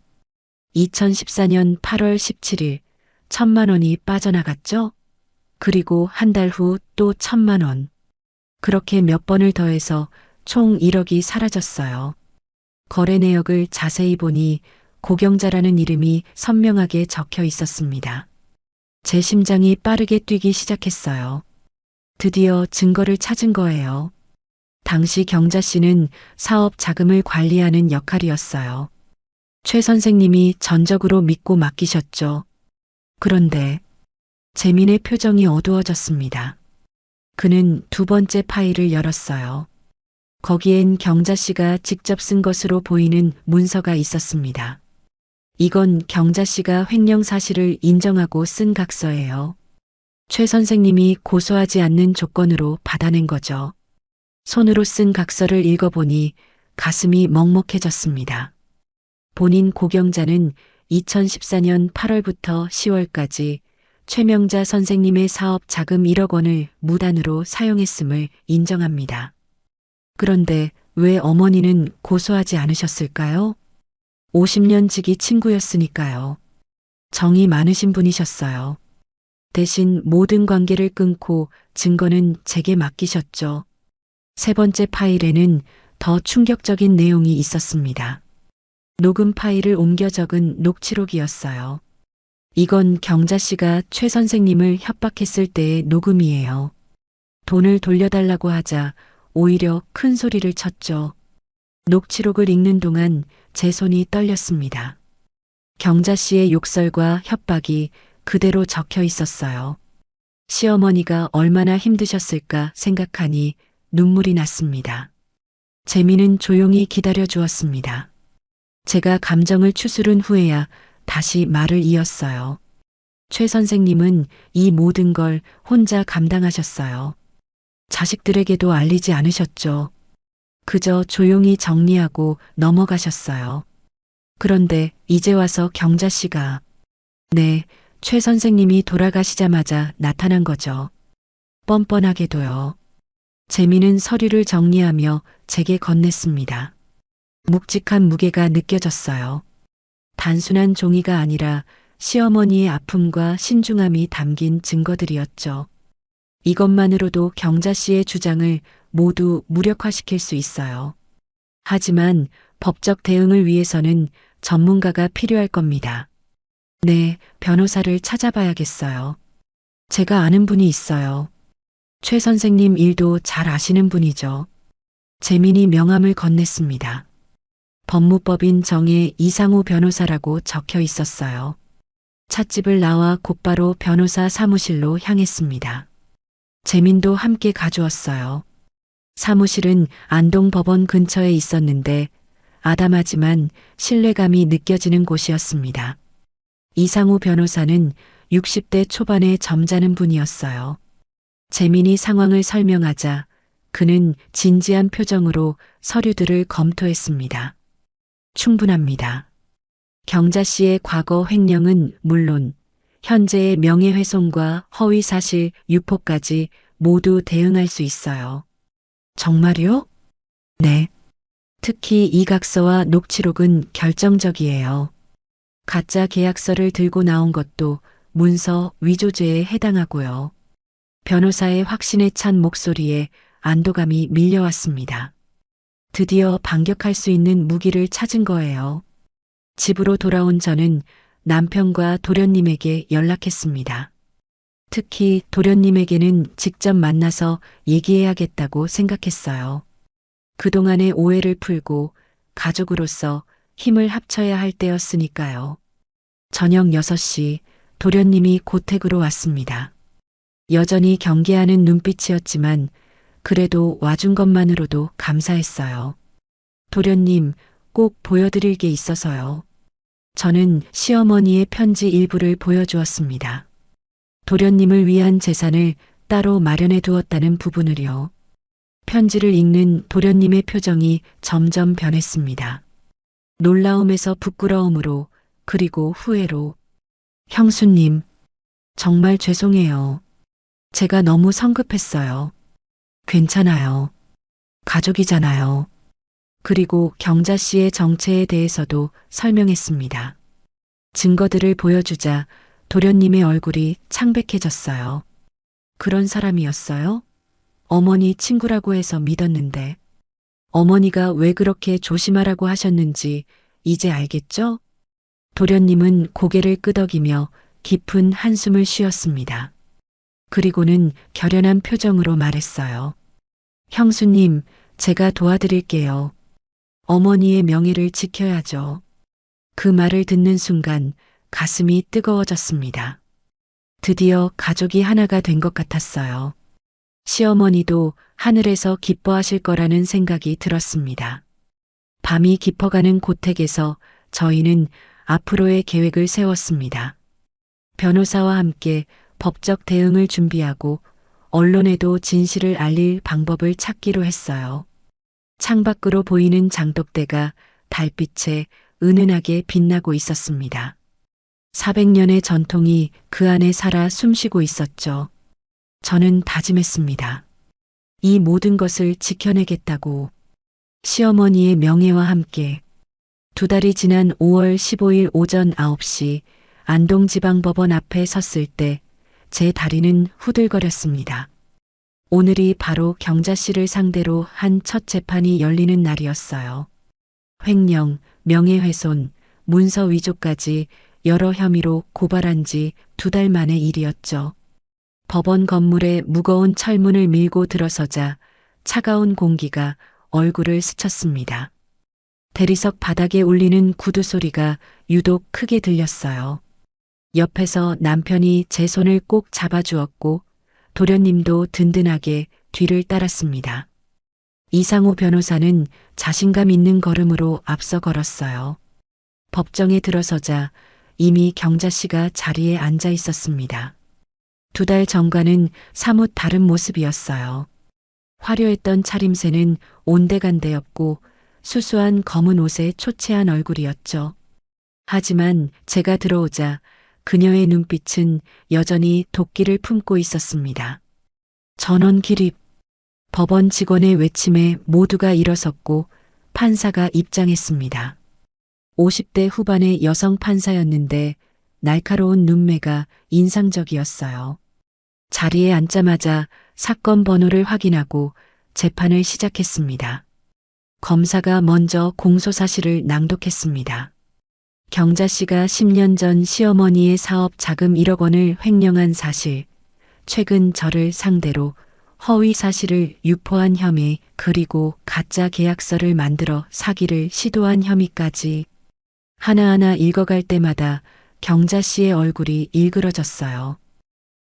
B: 2014년 8월 17일 1,000만 원이 빠져나갔죠? 그리고 한 달 후 또 1,000만 원. 그렇게 몇 번을 더해서 총 1억이 사라졌어요. 거래 내역을 자세히 보니 고경자라는 이름이 선명하게 적혀 있었습니다. 제 심장이 빠르게 뛰기 시작했어요. 드디어 증거를 찾은 거예요. 당시 경자 씨는 사업 자금을 관리하는 역할이었어요. 최 선생님이 전적으로 믿고 맡기셨죠. 그런데 재민의 표정이 어두워졌습니다. 그는 두 번째 파일을 열었어요. 거기엔 경자 씨가 직접 쓴 것으로 보이는 문서가 있었습니다. 이건 경자 씨가 횡령 사실을 인정하고 쓴 각서예요. 최 선생님이 고소하지 않는 조건으로 받아낸 거죠. 손으로 쓴 각서를 읽어보니 가슴이 먹먹해졌습니다. 본인 고경자는 2014년 8월부터 10월까지 최명자 선생님의 사업 자금 1억 원을 무단으로 사용했음을 인정합니다. 그런데 왜 어머니는 고소하지 않으셨을까요? 50년 지기 친구였으니까요. 정이 많으신 분이셨어요. 대신 모든 관계를 끊고 증거는 제게 맡기셨죠. 세 번째 파일에는 더 충격적인 내용이 있었습니다. 녹음 파일을 옮겨 적은 녹취록이었어요. 이건 경자 씨가 최 선생님을 협박했을 때의 녹음이에요. 돈을 돌려달라고 하자 오히려 큰 소리를 쳤죠. 녹취록을 읽는 동안 제 손이 떨렸습니다. 경자 씨의 욕설과 협박이 그대로 적혀 있었어요. 시어머니가 얼마나 힘드셨을까 생각하니 눈물이 났습니다. 재민은 조용히 기다려 주었습니다. 제가 감정을 추스른 후에야 다시 말을 이었어요. 최 선생님은 이 모든 걸 혼자 감당하셨어요. 자식들에게도 알리지 않으셨죠. 그저 조용히 정리하고 넘어가셨어요. 그런데 이제 와서 경자 씨가, 네, 최 선생님이 돌아가시자마자 나타난 거죠. 뻔뻔하게도요. 재민은 서류를 정리하며 제게 건넸습니다. 묵직한 무게가 느껴졌어요. 단순한 종이가 아니라 시어머니의 아픔과 신중함이 담긴 증거들이었죠. 이것만으로도 경자 씨의 주장을 모두 무력화시킬 수 있어요. 하지만 법적 대응을 위해서는 전문가가 필요할 겁니다. 네, 변호사를 찾아봐야겠어요. 제가 아는 분이 있어요. 최 선생님 일도 잘 아시는 분이죠. 재민이 명함을 건넸습니다. 법무법인 정의 이상우 변호사라고 적혀 있었어요. 찻집을 나와 곧바로 변호사 사무실로 향했습니다. 재민도 함께 가주었어요. 사무실은 안동 법원 근처에 있었는데 아담하지만 신뢰감이 느껴지는 곳이었습니다. 이상우 변호사는 60대 초반의 점잖은 분이었어요. 재민이 상황을 설명하자 그는 진지한 표정으로 서류들을 검토했습니다. 충분합니다. 경자 씨의 과거 횡령은 물론 현재의 명예훼손과 허위사실 유포까지 모두 대응할 수 있어요. 정말요? 네. 특히 이각서와 녹취록은 결정적이에요. 가짜 계약서를 들고 나온 것도 문서 위조죄에 해당하고요. 변호사의 확신에 찬 목소리에 안도감이 밀려왔습니다. 드디어 반격할 수 있는 무기를 찾은 거예요. 집으로 돌아온 저는 남편과 도련님에게 연락했습니다. 특히 도련님에게는 직접 만나서 얘기해야겠다고 생각했어요. 그동안의 오해를 풀고 가족으로서 힘을 합쳐야 할 때였으니까요. 저녁 6시 도련님이 고택으로 왔습니다. 여전히 경계하는 눈빛이었지만 그래도 와준 것만으로도 감사했어요. 도련님, 꼭 보여드릴 게 있어서요. 저는 시어머니의 편지 일부를 보여주었습니다. 도련님을 위한 재산을 따로 마련해 두었다는 부분을요. 편지를 읽는 도련님의 표정이 점점 변했습니다. 놀라움에서 부끄러움으로 그리고 후회로. 형수님, 정말 죄송해요. 제가 너무 성급했어요. 괜찮아요. 가족이잖아요. 그리고 경자 씨의 정체에 대해서도 설명했습니다. 증거들을 보여주자 도련님의 얼굴이 창백해졌어요. 그런 사람이었어요? 어머니 친구라고 해서 믿었는데. 어머니가 왜 그렇게 조심하라고 하셨는지 이제 알겠죠? 도련님은 고개를 끄덕이며 깊은 한숨을 쉬었습니다. 그리고는 결연한 표정으로 말했어요. 형수님, 제가 도와드릴게요. 어머니의 명예를 지켜야죠. 그 말을 듣는 순간 가슴이 뜨거워졌습니다. 드디어 가족이 하나가 된 것 같았어요. 시어머니도 하늘에서 기뻐하실 거라는 생각이 들었습니다. 밤이 깊어가는 고택에서 저희는 앞으로의 계획을 세웠습니다. 변호사와 함께 법적 대응을 준비하고 언론에도 진실을 알릴 방법을 찾기로 했어요. 창밖으로 보이는 장독대가 달빛에 은은하게 빛나고 있었습니다. 400년의 전통이 그 안에 살아 숨쉬고 있었죠. 저는 다짐했습니다. 이 모든 것을 지켜내겠다고. 시어머니의 명예와 함께. 2달이 지난 5월 15일 오전 9시 안동지방법원 앞에 섰을 때 제 다리는 후들거렸습니다. 오늘이 바로 경자 씨를 상대로 한 첫 재판이 열리는 날이었어요. 횡령, 명예훼손, 문서 위조까지 여러 혐의로 고발한 지 2달 만의 일이었죠. 법원 건물에 무거운 철문을 밀고 들어서자 차가운 공기가 얼굴을 스쳤습니다. 대리석 바닥에 울리는 구두 소리가 유독 크게 들렸어요. 옆에서 남편이 제 손을 꼭 잡아주었고 도련님도 든든하게 뒤를 따랐습니다. 이상호 변호사는 자신감 있는 걸음으로 앞서 걸었어요. 법정에 들어서자 이미 경자 씨가 자리에 앉아 있었습니다. 2달 전과는 사뭇 다른 모습이었어요. 화려했던 차림새는 온데간데였고 수수한 검은 옷에 초췌한 얼굴이었죠. 하지만 제가 들어오자 그녀의 눈빛은 여전히 도끼를 품고 있었습니다. 전원 기립. 법원 직원의 외침에 모두가 일어섰고 판사가 입장했습니다. 50대 후반의 여성 판사였는데 날카로운 눈매가 인상적이었어요. 자리에 앉자마자 사건 번호를 확인하고 재판을 시작했습니다. 검사가 먼저 공소사실을 낭독했습니다. 경자 씨가 10년 전 시어머니의 사업 자금 1억 원을 횡령한 사실, 최근 저를 상대로 허위 사실을 유포한 혐의, 그리고 가짜 계약서를 만들어 사기를 시도한 혐의까지 하나하나 읽어갈 때마다 경자 씨의 얼굴이 일그러졌어요.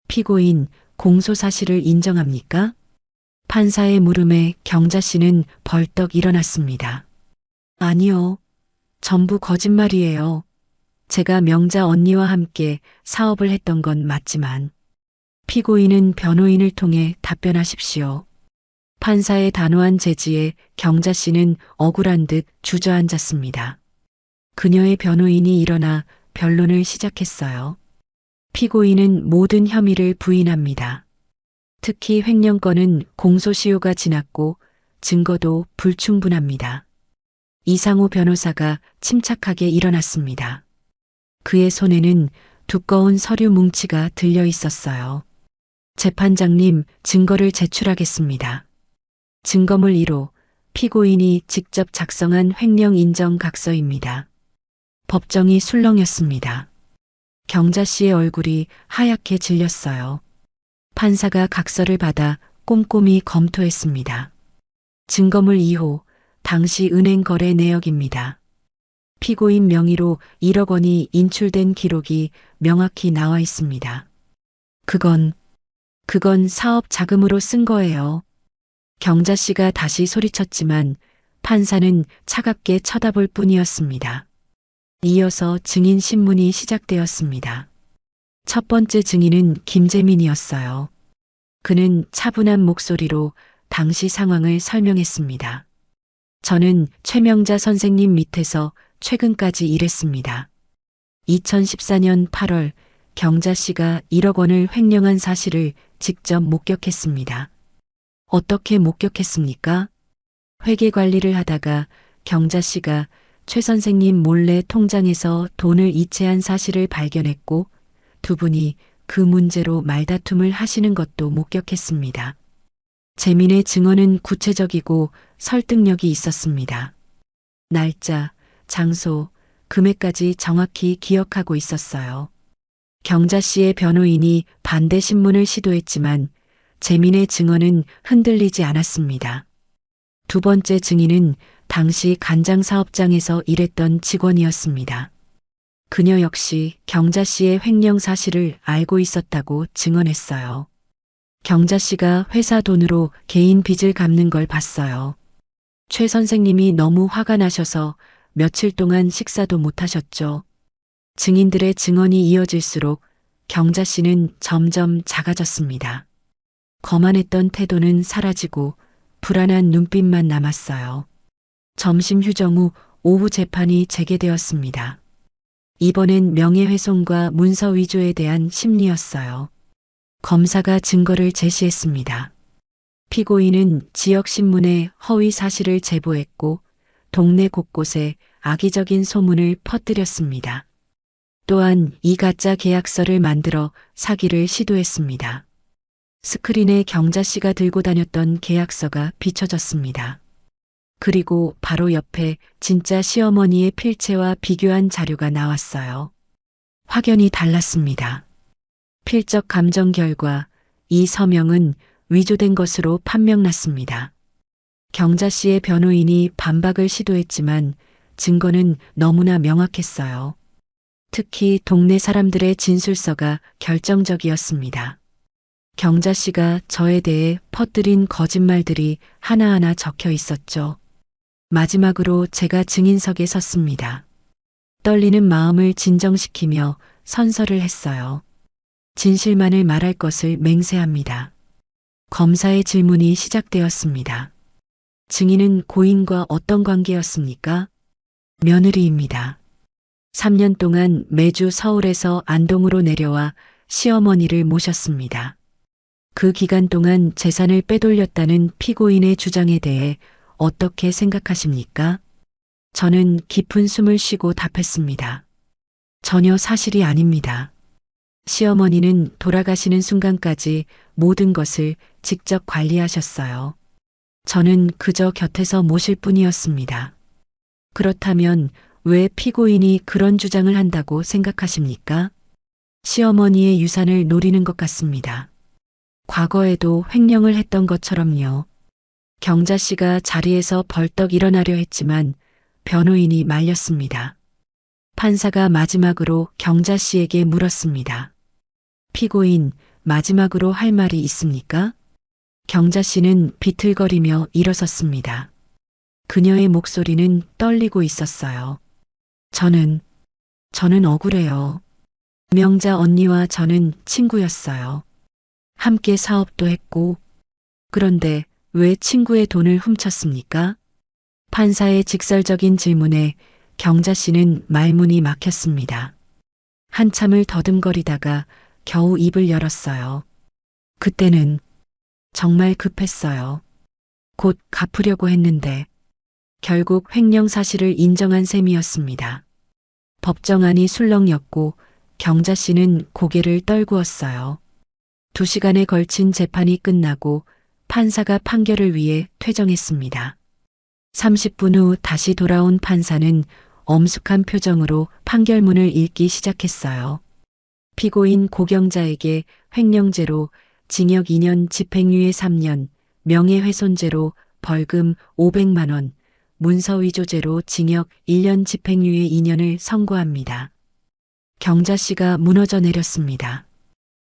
B: 피고인, 공소사실을 인정합니까? 판사의 물음에 경자 씨는 벌떡 일어났습니다. 아니요. 전부 거짓말이에요. 제가 명자 언니와 함께 사업을 했던 건 맞지만. 피고인은 변호인을 통해 답변하십시오. 판사의 단호한 제지에 경자 씨는 억울한 듯 주저앉았습니다. 그녀의 변호인이 일어나 변론을 시작했어요. 피고인은 모든 혐의를 부인합니다. 특히 횡령건은 공소시효가 지났고 증거도 불충분합니다. 이상호 변호사가 침착하게 일어났습니다. 그의 손에는 두꺼운 서류 뭉치가 들려 있었어요. 재판장님, 증거를 제출하겠습니다. 증거물 1호, 피고인이 직접 작성한 횡령 인정 각서입니다. 법정이 술렁였습니다. 경자 씨의 얼굴이 하얗게 질렸어요. 판사가 각서를 받아 꼼꼼히 검토했습니다. 증거물 2호, 당시 은행 거래 내역입니다. 피고인 명의로 1억 원이 인출된 기록이 명확히 나와 있습니다. 그건 사업 자금으로 쓴 거예요. 경자 씨가 다시 소리쳤지만 판사는 차갑게 쳐다볼 뿐이었습니다. 이어서 증인 신문이 시작되었습니다. 첫 번째 증인은 김재민이었어요. 그는 차분한 목소리로 당시 상황을 설명했습니다. 저는 최명자 선생님 밑에서 최근까지 일했습니다. 2014년 8월 경자 씨가 1억 원을 횡령한 사실을 직접 목격했습니다. 어떻게 목격했습니까? 회계 관리를 하다가 경자 씨가 최 선생님 몰래 통장에서 돈을 이체한 사실을 발견했고 두 분이 그 문제로 말다툼을 하시는 것도 목격했습니다. 재민의 증언은 구체적이고 설득력이 있었습니다. 날짜, 장소, 금액까지 정확히 기억하고 있었어요. 경자 씨의 변호인이 반대 신문을 시도했지만 재민의 증언은 흔들리지 않았습니다. 두 번째 증인은 당시 간장 사업장에서 일했던 직원이었습니다. 그녀 역시 경자 씨의 횡령 사실을 알고 있었다고 증언했어요. 경자 씨가 회사 돈으로 개인 빚을 갚는 걸 봤어요. 최 선생님이 너무 화가 나셔서 며칠 동안 식사도 못 하셨죠. 증인들의 증언이 이어질수록 경자 씨는 점점 작아졌습니다. 거만했던 태도는 사라지고 불안한 눈빛만 남았어요. 점심 휴정 후 오후 재판이 재개되었습니다. 이번엔 명예훼손과 문서 위조에 대한 심리였어요. 검사가 증거를 제시했습니다. 피고인은 지역신문에 허위 사실을 제보했고 동네 곳곳에 악의적인 소문을 퍼뜨렸습니다. 또한 이 가짜 계약서를 만들어 사기를 시도했습니다. 스크린에 경자 씨가 들고 다녔던 계약서가 비춰졌습니다. 그리고 바로 옆에 진짜 시어머니의 필체와 비교한 자료가 나왔어요. 확연히 달랐습니다. 필적 감정 결과 이 서명은 위조된 것으로 판명났습니다. 경자 씨의 변호인이 반박을 시도했지만 증거는 너무나 명확했어요. 특히 동네 사람들의 진술서가 결정적이었습니다. 경자 씨가 저에 대해 퍼뜨린 거짓말들이 하나하나 적혀 있었죠. 마지막으로 제가 증인석에 섰습니다. 떨리는 마음을 진정시키며 선서를 했어요. 진실만을 말할 것을 맹세합니다. 검사의 질문이 시작되었습니다. 증인은 고인과 어떤 관계였습니까? 며느리입니다. 3년 동안 매주 서울에서 안동으로 내려와 시어머니를 모셨습니다. 그 기간 동안 재산을 빼돌렸다는 피고인의 주장에 대해 어떻게 생각하십니까? 저는 깊은 숨을 쉬고 답했습니다. 전혀 사실이 아닙니다. 시어머니는 돌아가시는 순간까지 모든 것을 직접 관리하셨어요. 저는 그저 곁에서 모실 뿐이었습니다. 그렇다면 왜 피고인이 그런 주장을 한다고 생각하십니까? 시어머니의 유산을 노리는 것 같습니다. 과거에도 횡령을 했던 것처럼요. 경자 씨가 자리에서 벌떡 일어나려 했지만 변호인이 말렸습니다. 판사가 마지막으로 경자 씨에게 물었습니다. 피고인, 마지막으로 할 말이 있습니까? 경자 씨는 비틀거리며 일어섰습니다. 그녀의 목소리는 떨리고 있었어요. 저는 억울해요. 명자 언니와 저는 친구였어요. 함께 사업도 했고, 그런데 왜 친구의 돈을 훔쳤습니까? 판사의 직설적인 질문에 경자 씨는 말문이 막혔습니다. 한참을 더듬거리다가 겨우 입을 열었어요. 그때는 정말 급했어요. 곧 갚으려고 했는데 결국 횡령 사실을 인정한 셈이었습니다. 법정안이 술렁였고 경자 씨는 고개를 떨구었어요. 2시간에 걸친 재판이 끝나고 판사가 판결을 위해 퇴정했습니다. 30분 후 다시 돌아온 판사는 엄숙한 표정으로 판결문을 읽기 시작했어요. 피고인 고경자에게 횡령죄로 징역 2년, 집행유예 3년, 명예훼손죄로 벌금 500만 원, 문서위조죄로 징역 1년, 집행유예 2년을 선고합니다. 경자 씨가 무너져 내렸습니다.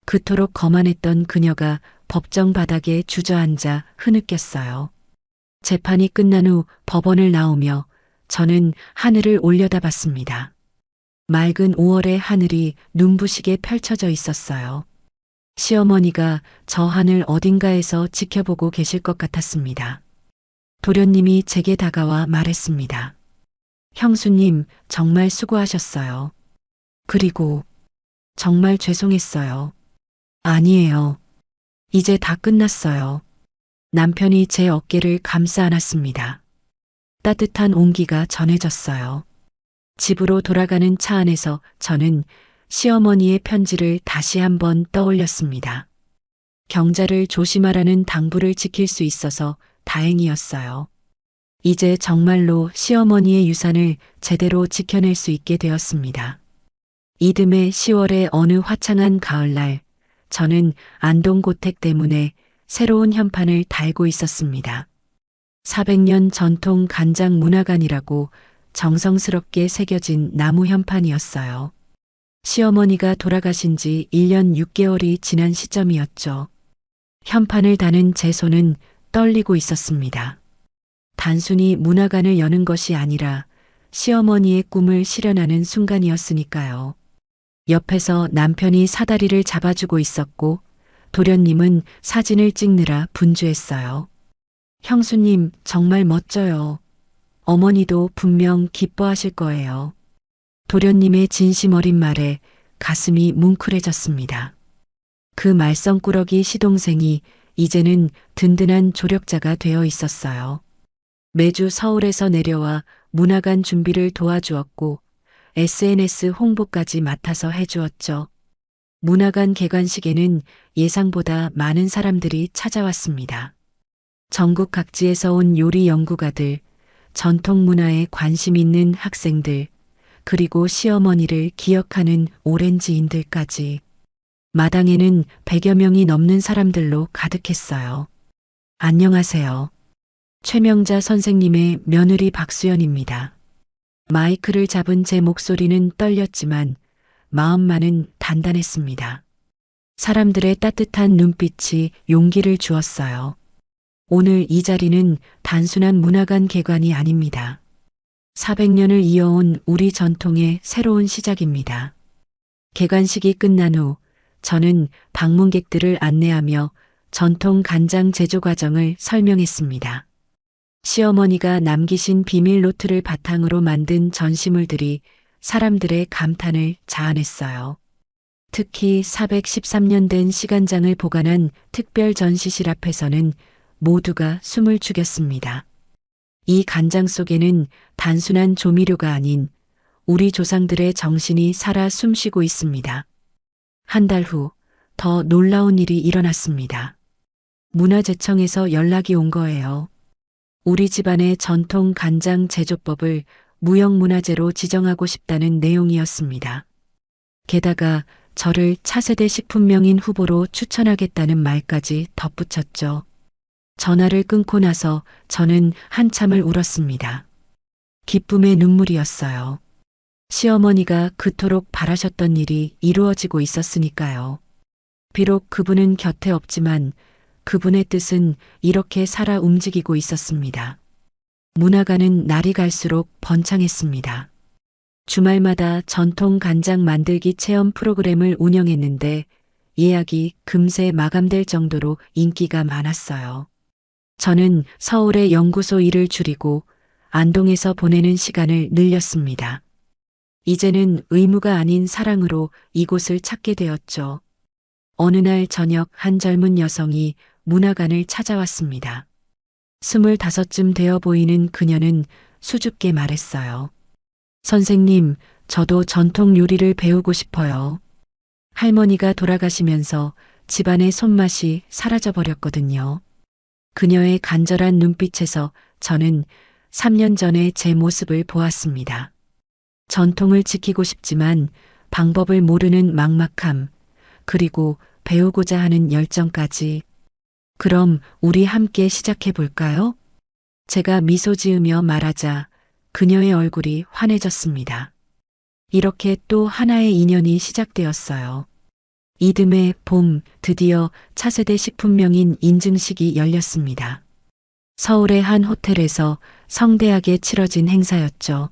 B: 그토록 거만했던 그녀가 법정 바닥에 주저앉아 흐느꼈어요. 재판이 끝난 후 법원을 나오며 저는 하늘을 올려다봤습니다. 맑은 5월의 하늘이 눈부시게 펼쳐져 있었어요. 시어머니가 저 하늘 어딘가에서 지켜보고 계실 것 같았습니다. 도련님이 제게 다가와 말했습니다. 형수님, 정말 수고하셨어요. 그리고 정말 죄송했어요. 아니에요. 이제 다 끝났어요. 남편이 제 어깨를 감싸 안았습니다. 따뜻한 온기가 전해졌어요. 집으로 돌아가는 차 안에서 저는 시어머니의 편지를 다시 한번 떠올렸습니다. 경자를 조심하라는 당부를 지킬 수 있어서 다행이었어요. 이제 정말로 시어머니의 유산을 제대로 지켜낼 수 있게 되었습니다. 이듬해 10월의 어느 화창한 가을날, 저는 안동고택 때문에 새로운 현판을 달고 있었습니다. 400년 전통 간장 문화관이라고 정성스럽게 새겨진 나무 현판이었어요. 시어머니가 돌아가신 지 1년 6개월이 지난 시점이었죠. 현판을 다는 제 손은 떨리고 있었습니다. 단순히 문화관을 여는 것이 아니라 시어머니의 꿈을 실현하는 순간이었으니까요. 옆에서 남편이 사다리를 잡아주고 있었고 도련님은 사진을 찍느라 분주했어요. 형수님, 정말 멋져요. 어머니도 분명 기뻐하실 거예요. 도련님의 진심 어린 말에 가슴이 뭉클해졌습니다. 그 말썽꾸러기 시동생이 이제는 든든한 조력자가 되어 있었어요. 매주 서울에서 내려와 문화관 준비를 도와주었고 SNS 홍보까지 맡아서 해주었죠. 문화관 개관식에는 예상보다 많은 사람들이 찾아왔습니다. 전국 각지에서 온 요리 연구가들, 전통 문화에 관심 있는 학생들, 그리고 시어머니를 기억하는 오렌지인들까지. 마당에는 100여 명이 넘는 사람들로 가득했어요. 안녕하세요. 최명자 선생님의 며느리 박수연입니다. 마이크를 잡은 제 목소리는 떨렸지만 마음만은 단단했습니다. 사람들의 따뜻한 눈빛이 용기를 주었어요. 오늘 이 자리는 단순한 문화관 개관이 아닙니다. 400년을 이어온 우리 전통의 새로운 시작입니다. 개관식이 끝난 후 저는 방문객들을 안내하며 전통 간장 제조 과정을 설명했습니다. 시어머니가 남기신 비밀 노트를 바탕으로 만든 전시물들이 사람들의 감탄을 자아냈어요. 특히 413년 된 시간장을 보관한 특별 전시실 앞에서는 모두가 숨을 죽였습니다. 이 간장 속에는 단순한 조미료가 아닌 우리 조상들의 정신이 살아 숨쉬고 있습니다. 한 달 후 더 놀라운 일이 일어났습니다. 문화재청에서 연락이 온 거예요. 우리 집안의 전통 간장 제조법을 무형문화재로 지정하고 싶다는 내용이었습니다. 게다가 저를 차세대 식품명인 후보로 추천하겠다는 말까지 덧붙였죠. 전화를 끊고 나서 저는 한참을 울었습니다. 기쁨의 눈물이었어요. 시어머니가 그토록 바라셨던 일이 이루어지고 있었으니까요. 비록 그분은 곁에 없지만 그분의 뜻은 이렇게 살아 움직이고 있었습니다. 문화관은 날이 갈수록 번창했습니다. 주말마다 전통 간장 만들기 체험 프로그램을 운영했는데 예약이 금세 마감될 정도로 인기가 많았어요. 저는 서울의 연구소 일을 줄이고 안동에서 보내는 시간을 늘렸습니다. 이제는 의무가 아닌 사랑으로 이곳을 찾게 되었죠. 어느 날 저녁 한 젊은 여성이 문화관을 찾아왔습니다. 25쯤 되어 보이는 그녀는 수줍게 말했어요. 선생님, 저도 전통 요리를 배우고 싶어요. 할머니가 돌아가시면서 집안의 손맛이 사라져 버렸거든요. 그녀의 간절한 눈빛에서 저는 3년 전에 제 모습을 보았습니다. 전통을 지키고 싶지만 방법을 모르는 막막함, 그리고 배우고자 하는 열정까지. 그럼 우리 함께 시작해 볼까요? 제가 미소 지으며 말하자 그녀의 얼굴이 환해졌습니다. 이렇게 또 하나의 인연이 시작되었어요. 이듬해 봄 드디어 차세대 식품명인 인증식이 열렸습니다. 서울의 한 호텔에서 성대하게 치러진 행사였죠.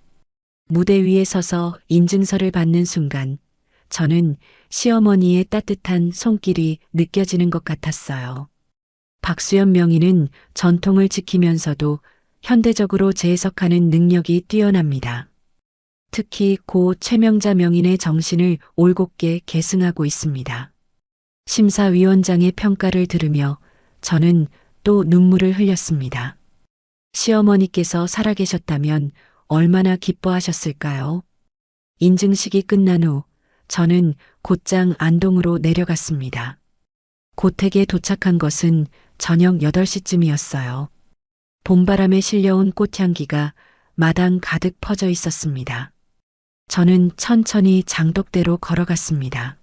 B: 무대 위에 서서 인증서를 받는 순간 저는 시어머니의 따뜻한 손길이 느껴지는 것 같았어요. 박수연 명인은 전통을 지키면서도 현대적으로 재해석하는 능력이 뛰어납니다. 특히 고 최명자 명인의 정신을 올곧게 계승하고 있습니다. 심사위원장의 평가를 들으며 저는 또 눈물을 흘렸습니다. 시어머니께서 살아계셨다면 얼마나 기뻐하셨을까요? 인증식이 끝난 후 저는 곧장 안동으로 내려갔습니다. 고택에 도착한 것은 저녁 8시쯤이었어요. 봄바람에 실려온 꽃향기가 마당 가득 퍼져 있었습니다. 저는 천천히 장독대로 걸어갔습니다.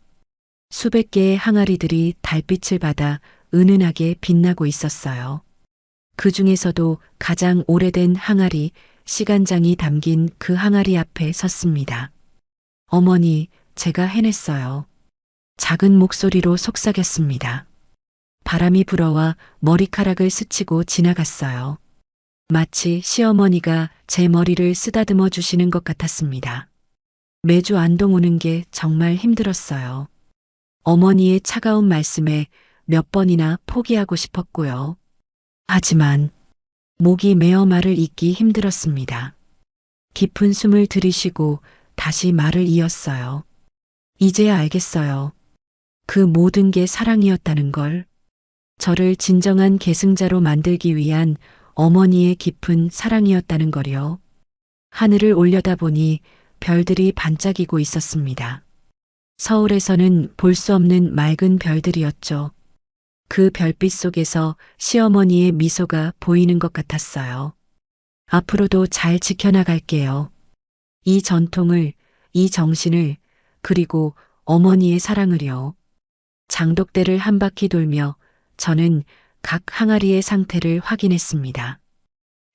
B: 수백 개의 항아리들이 달빛을 받아 은은하게 빛나고 있었어요. 그 중에서도 가장 오래된 항아리, 시간장이 담긴 그 항아리 앞에 섰습니다. 어머니, 제가 해냈어요. 작은 목소리로 속삭였습니다. 바람이 불어와 머리카락을 스치고 지나갔어요. 마치 시어머니가 제 머리를 쓰다듬어 주시는 것 같았습니다. 매주 안동 오는 게 정말 힘들었어요. 어머니의 차가운 말씀에 몇 번이나 포기하고 싶었고요. 하지만 목이 메어 말을 잇기 힘들었습니다. 깊은 숨을 들이쉬고 다시 말을 이었어요. 이제야 알겠어요. 그 모든 게 사랑이었다는 걸. 저를 진정한 계승자로 만들기 위한 어머니의 깊은 사랑이었다는 걸요. 하늘을 올려다보니 별들이 반짝이고 있었습니다. 서울에서는 볼 수 없는 맑은 별들이었죠. 그 별빛 속에서 시어머니의 미소가 보이는 것 같았어요. 앞으로도 잘 지켜나갈게요. 이 전통을, 이 정신을, 그리고 어머니의 사랑을요. 장독대를 한 바퀴 돌며 저는 각 항아리의 상태를 확인했습니다.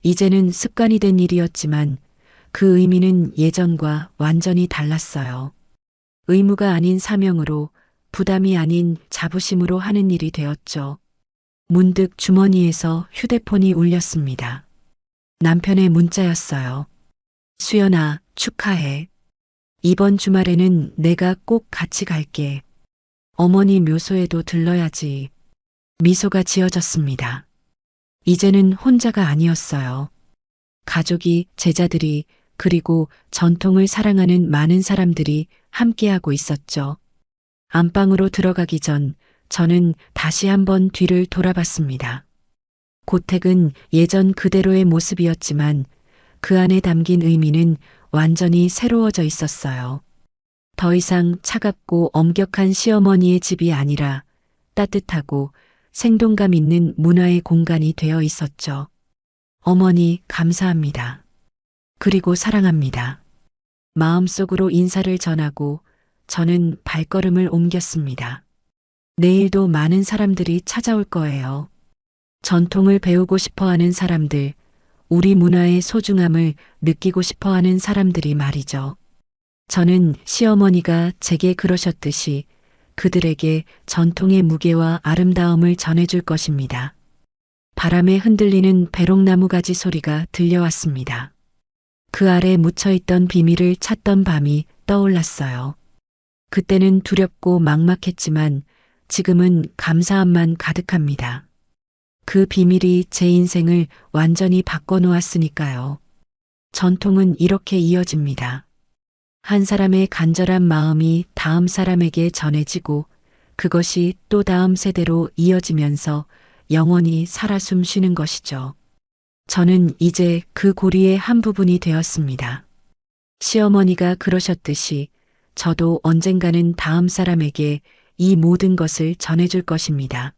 B: 이제는 습관이 된 일이었지만 그 의미는 예전과 완전히 달랐어요. 의무가 아닌 사명으로, 부담이 아닌 자부심으로 하는 일이 되었죠. 문득 주머니에서 휴대폰이 울렸습니다. 남편의 문자였어요. 수연아, 축하해. 이번 주말에는 내가 꼭 같이 갈게. 어머니 묘소에도 들러야지. 미소가 지어졌습니다. 이제는 혼자가 아니었어요. 가족이, 제자들이, 그리고 전통을 사랑하는 많은 사람들이 함께하고 있었죠. 안방으로 들어가기 전 저는 다시 한번 뒤를 돌아봤습니다. 고택은 예전 그대로의 모습이었지만 그 안에 담긴 의미는 완전히 새로워져 있었어요. 더 이상 차갑고 엄격한 시어머니의 집이 아니라 따뜻하고 생동감 있는 문화의 공간이 되어 있었죠. 어머니, 감사합니다. 그리고 사랑합니다. 마음속으로 인사를 전하고 저는 발걸음을 옮겼습니다. 내일도 많은 사람들이 찾아올 거예요. 전통을 배우고 싶어 하는 사람들, 우리 문화의 소중함을 느끼고 싶어 하는 사람들이 말이죠. 저는 시어머니가 제게 그러셨듯이 그들에게 전통의 무게와 아름다움을 전해줄 것입니다. 바람에 흔들리는 배롱나무 가지 소리가 들려왔습니다. 그 아래 묻혀있던 비밀을 찾던 밤이 떠올랐어요. 그때는 두렵고 막막했지만 지금은 감사함만 가득합니다. 그 비밀이 제 인생을 완전히 바꿔놓았으니까요. 전통은 이렇게 이어집니다. 한 사람의 간절한 마음이 다음 사람에게 전해지고 그것이 또 다음 세대로 이어지면서 영원히 살아 숨쉬는 것이죠. 저는 이제 그 고리의 한 부분이 되었습니다. 시어머니가 그러셨듯이 저도 언젠가는 다음 사람에게 이 모든 것을 전해줄 것입니다.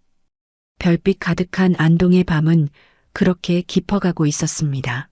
B: 별빛 가득한 안동의 밤은 그렇게 깊어가고 있었습니다.